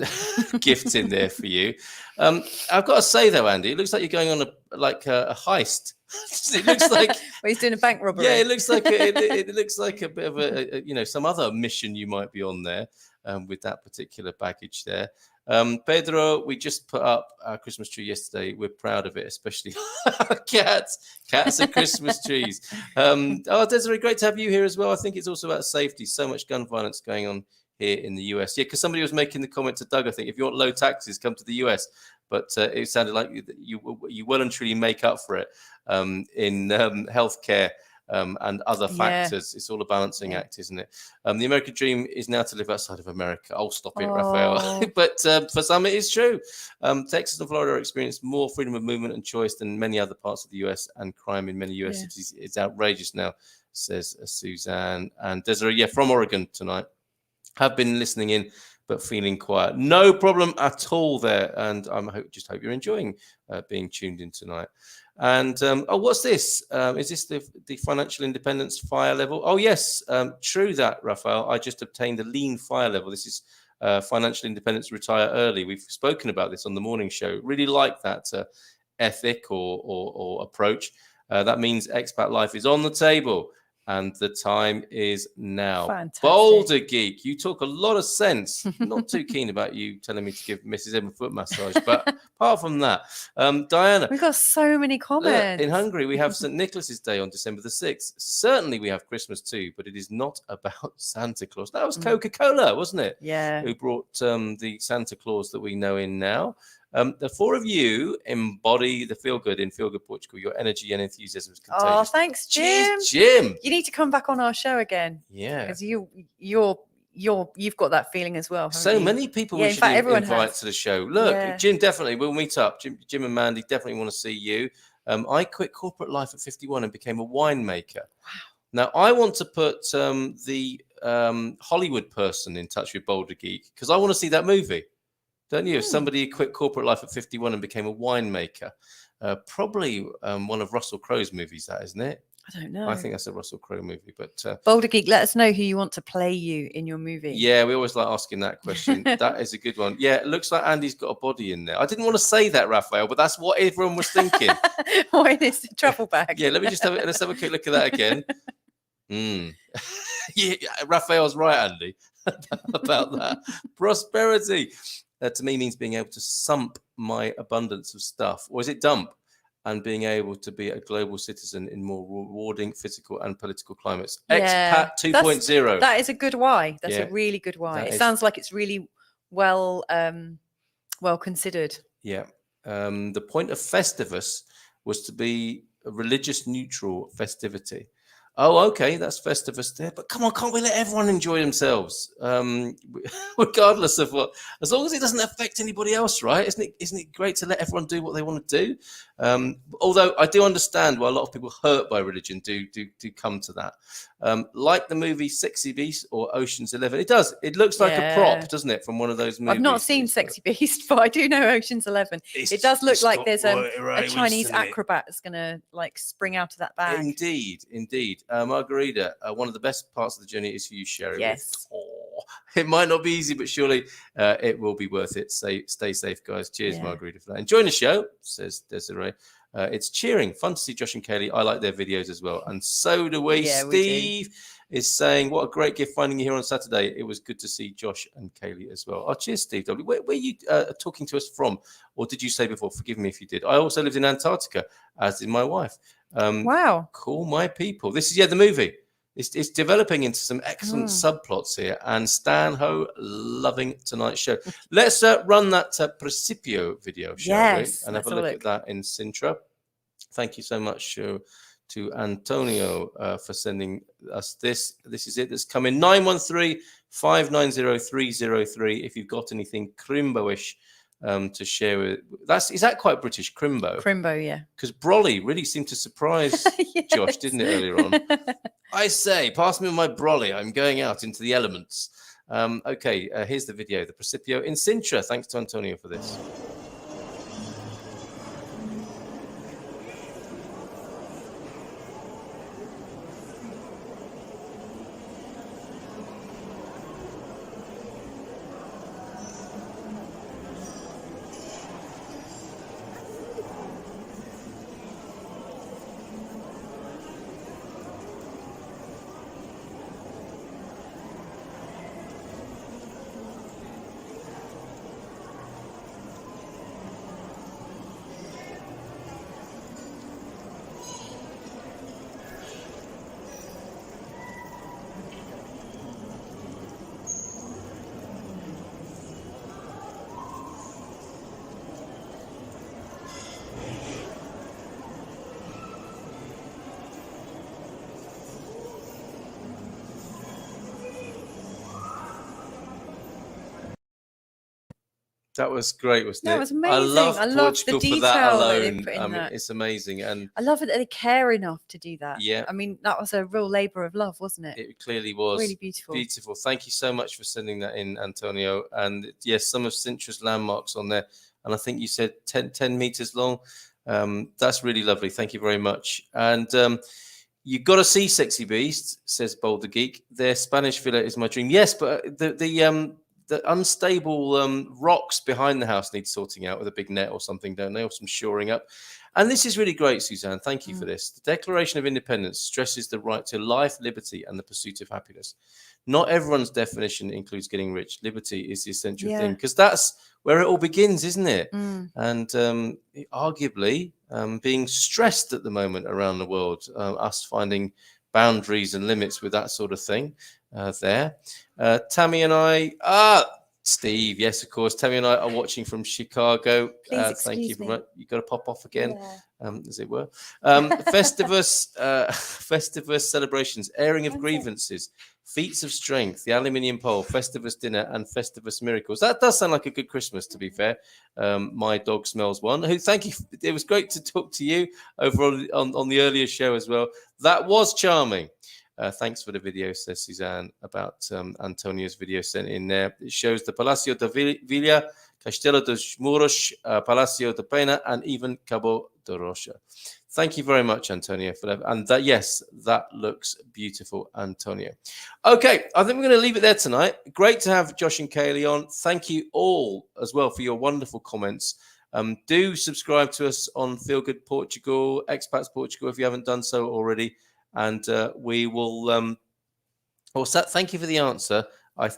gifts in there for you. I've got to say, though, Andy, it looks like you're going on a heist. It looks like well, he's doing a bank robbery. Yeah, it looks like it looks like a bit of a some other mission you might be on there with that particular baggage there. Pedro, we just put up our Christmas tree yesterday. We're proud of it, especially cats are Christmas trees. Desiree, great to have you here as well. I think it's also about safety. So much gun violence going on here in the US. Yeah, because somebody was making the comment to Doug, I think, if you want low taxes, come to the US. But it sounded like you well and truly make up for it in healthcare and other factors. It's all a balancing act, isn't it? The American dream is now to live outside of America. Oh, stop it, Raphael. But for some, it is true. Texas and Florida experience more freedom of movement and choice than many other parts of the US, and crime in many US cities is outrageous now, says Suzanne. And Desiree, from Oregon tonight. Have been listening in, but feeling quiet. No problem at all there. And I just hope you're enjoying being tuned in tonight. And what's this? Is this the financial independence fire level? Oh, yes. True that, Raphael. I just obtained a lean fire level. This is financial independence, retire early. We've spoken about this on the morning show. Really like that ethic or approach. That means expat life is on the table. And the time is now. Fantastic. Boulder Geek, you talk a lot of sense. Not too keen about you telling me to give Mrs. Em a foot massage. But apart from that, Diana. We've got so many comments. In Hungary, we have St. Nicholas's Day on December the 6th. Certainly we have Christmas too, but it is not about Santa Claus. That was Coca-Cola, wasn't it? Yeah. Who brought the Santa Claus that we know in now. The four of you embody the Feelgood in Feelgood Portugal. Your energy and enthusiasm is contagious. Oh, thanks, Jim. Cheers, Jim. You need to come back on our show again. Yeah, because you've got that feeling as well. So many people we should invite to the show. Look, Jim, definitely we'll meet up. Jim and Mandy definitely want to see you. I quit corporate life at 51 and became a winemaker. Wow. Now I want to put the Hollywood person in touch with Boulder Geek because I want to see that movie. Don't you? If somebody quit corporate life at 51 and became a winemaker, probably one of Russell Crowe's movies, that isn't it? I don't know. I think that's a Russell Crowe movie. But Boulder Geek, let us know who you want to play you in your movie. Yeah, we always like asking that question. That is a good one. Yeah, it looks like Andy's got a body in there. I didn't want to say that, Raphael, but that's what everyone was thinking. Oh, in his travel bag. Yeah, let's have a quick look at that again. Yeah, Raphael's right, Andy, about that. Prosperity. To me means being able to sump my abundance of stuff. Or is it dump? And being able to be a global citizen in more rewarding physical and political climates. Yeah, Expat 2.0. That is a good why. That's a really good why. It sounds like it's really well considered. Yeah. The point of Festivus was to be a religious neutral festivity. Oh, okay, that's Festivus there. But come on, can't we let everyone enjoy themselves? Regardless of what, as long as it doesn't affect anybody else, right? Isn't it great to let everyone do what they want to do? Although I do understand why a lot of people hurt by religion do come to that. Like the movie Sexy Beast or Ocean's 11. It does. It looks like a prop, doesn't it, from one of those movies? I've not seen Sexy Beast, but I do know Ocean's 11. It does look like there's a Chinese acrobat that's going to like spring out of that bag. Indeed. Margarita, one of the best parts of the journey is for you, Sherry. Yes. It might not be easy, but surely it will be worth it. Stay safe, guys. Cheers, Margarita, for that. Enjoying the show, says Desiree. It's cheering. Fun to see Josh and Kalie. I like their videos as well. And so do we. Yeah, Steve is saying, what a great gift finding you here on Saturday. It was good to see Josh and Kalie as well. Oh, cheers, Steve. Where are you talking to us from? Or did you say before? Forgive me if you did. I also lived in Antarctica, as did my wife. Wow. Call my people. This is, the movie. It's developing into some excellent subplots here. And Stan Ho, loving tonight's show. Let's run that Principio video, shall we? And have a look at that in Sintra. Thank you so much to Antonio for sending us this. This is it that's coming. 913-590-303. If you've got anything Crimbo-ish to share with is that quite British? Crimbo, yeah, because brolly really seemed to surprise Josh, didn't it, earlier on? I say, pass me my brolly, I'm going out into the elements. Okay, here's the video, the Principio in Sintra. Thanks to Antonio for this. That was great, wasn't it? That was amazing. I love Portugal the for that alone. I mean, it's amazing. And I love it that they care enough to do that. Yeah. I mean, that was a real labor of love, wasn't it? It clearly was. Really beautiful. Beautiful. Thank you so much for sending that in, Antonio. And yes, some of Sintra's landmarks on there. And I think you said 10 meters long. That's really lovely. Thank you very much. And you've got to see Sexy Beast, says Boulder Geek. Their Spanish villa is my dream. Yes, but the unstable rocks behind the house need sorting out with a big net or something, don't they? Or some shoring up. And this is really great, Suzanne. Thank you for this. The Declaration of Independence stresses the right to life, liberty, and the pursuit of happiness. Not everyone's definition includes getting rich. Liberty is the essential thing, because that's where it all begins, isn't it? And arguably being stressed at the moment around the world, us finding boundaries and limits with that sort of thing there. Tammy and I, Steve, yes, of course. Tammy and I are watching from Chicago. Thank you very much. You got to pop off again, as it were. Festivus celebrations, airing of grievances, feats of strength, the aluminium pole, Festivus dinner, and Festivus miracles. That does sound like a good Christmas, to be fair. My dog smells one. Who? Thank you. It was great to talk to you over on the earlier show as well. That was charming. Thanks for the video, says Suzanne, about Antonio's video sent in there. It shows the Palacio de Villa, Castello dos Muros, Palacio de Pena, and even Cabo de Rocha. Thank you very much, Antonio, for that. And that, yes, that looks beautiful, Antonio. Okay, I think we're going to leave it there tonight. Great to have Josh and Kalie on. Thank you all as well for your wonderful comments. Do subscribe to us on Feelgood Portugal, Expats Portugal, if you haven't done so already. And we will. Thank you for the answer. I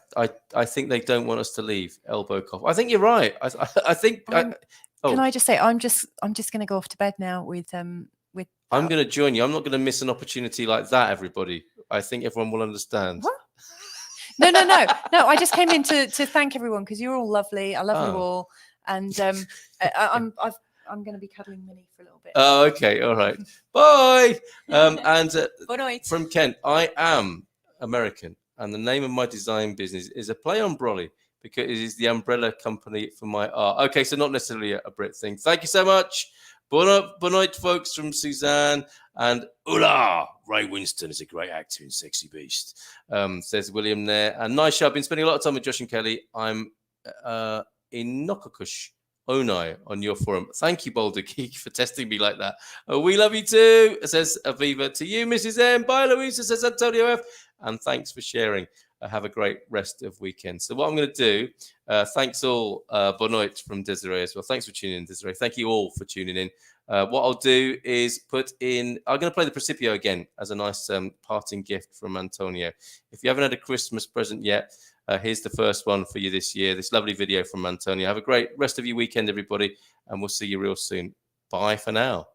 think they don't want us to leave. Elbow cough. I think you're right. I think. Can I just say I'm just going to go off to bed now with. I'm going to join you. I'm not going to miss an opportunity like that. Everybody. I think everyone will understand. What? No. I just came in to thank everyone because you're all lovely. I love you all, and I'm going to be cuddling Minnie for a little bit. Oh, okay. All right. Bye. And from Kent, I am American, and the name of my design business is a play on Brolly because it is the umbrella company for my art. Okay, so not necessarily a Brit thing. Thank you so much. Bon night, folks, from Suzanne. And hola, Ray Winston is a great actor in Sexy Beast, says William there. And nice show. I've been spending a lot of time with Josh and Kalie. I'm in Nokokush. Onai on your forum. Thank you, Boulder Geek, for testing me like that. We love you too, says Aviva. To you, Mrs. M. Bye, Louisa, says Antonio F. And thanks for sharing. Have a great rest of weekend. So what I'm going to do, thanks all, bon night from Desiree as well. Thanks for tuning in, Desiree. Thank you all for tuning in. What I'll do is I'm going to play the Principio again as a nice parting gift from Antonio. If you haven't had a Christmas present yet, here's the first one for you this year. This lovely video from Antonio. Have a great rest of your weekend, everybody, and we'll see you real soon. Bye for now.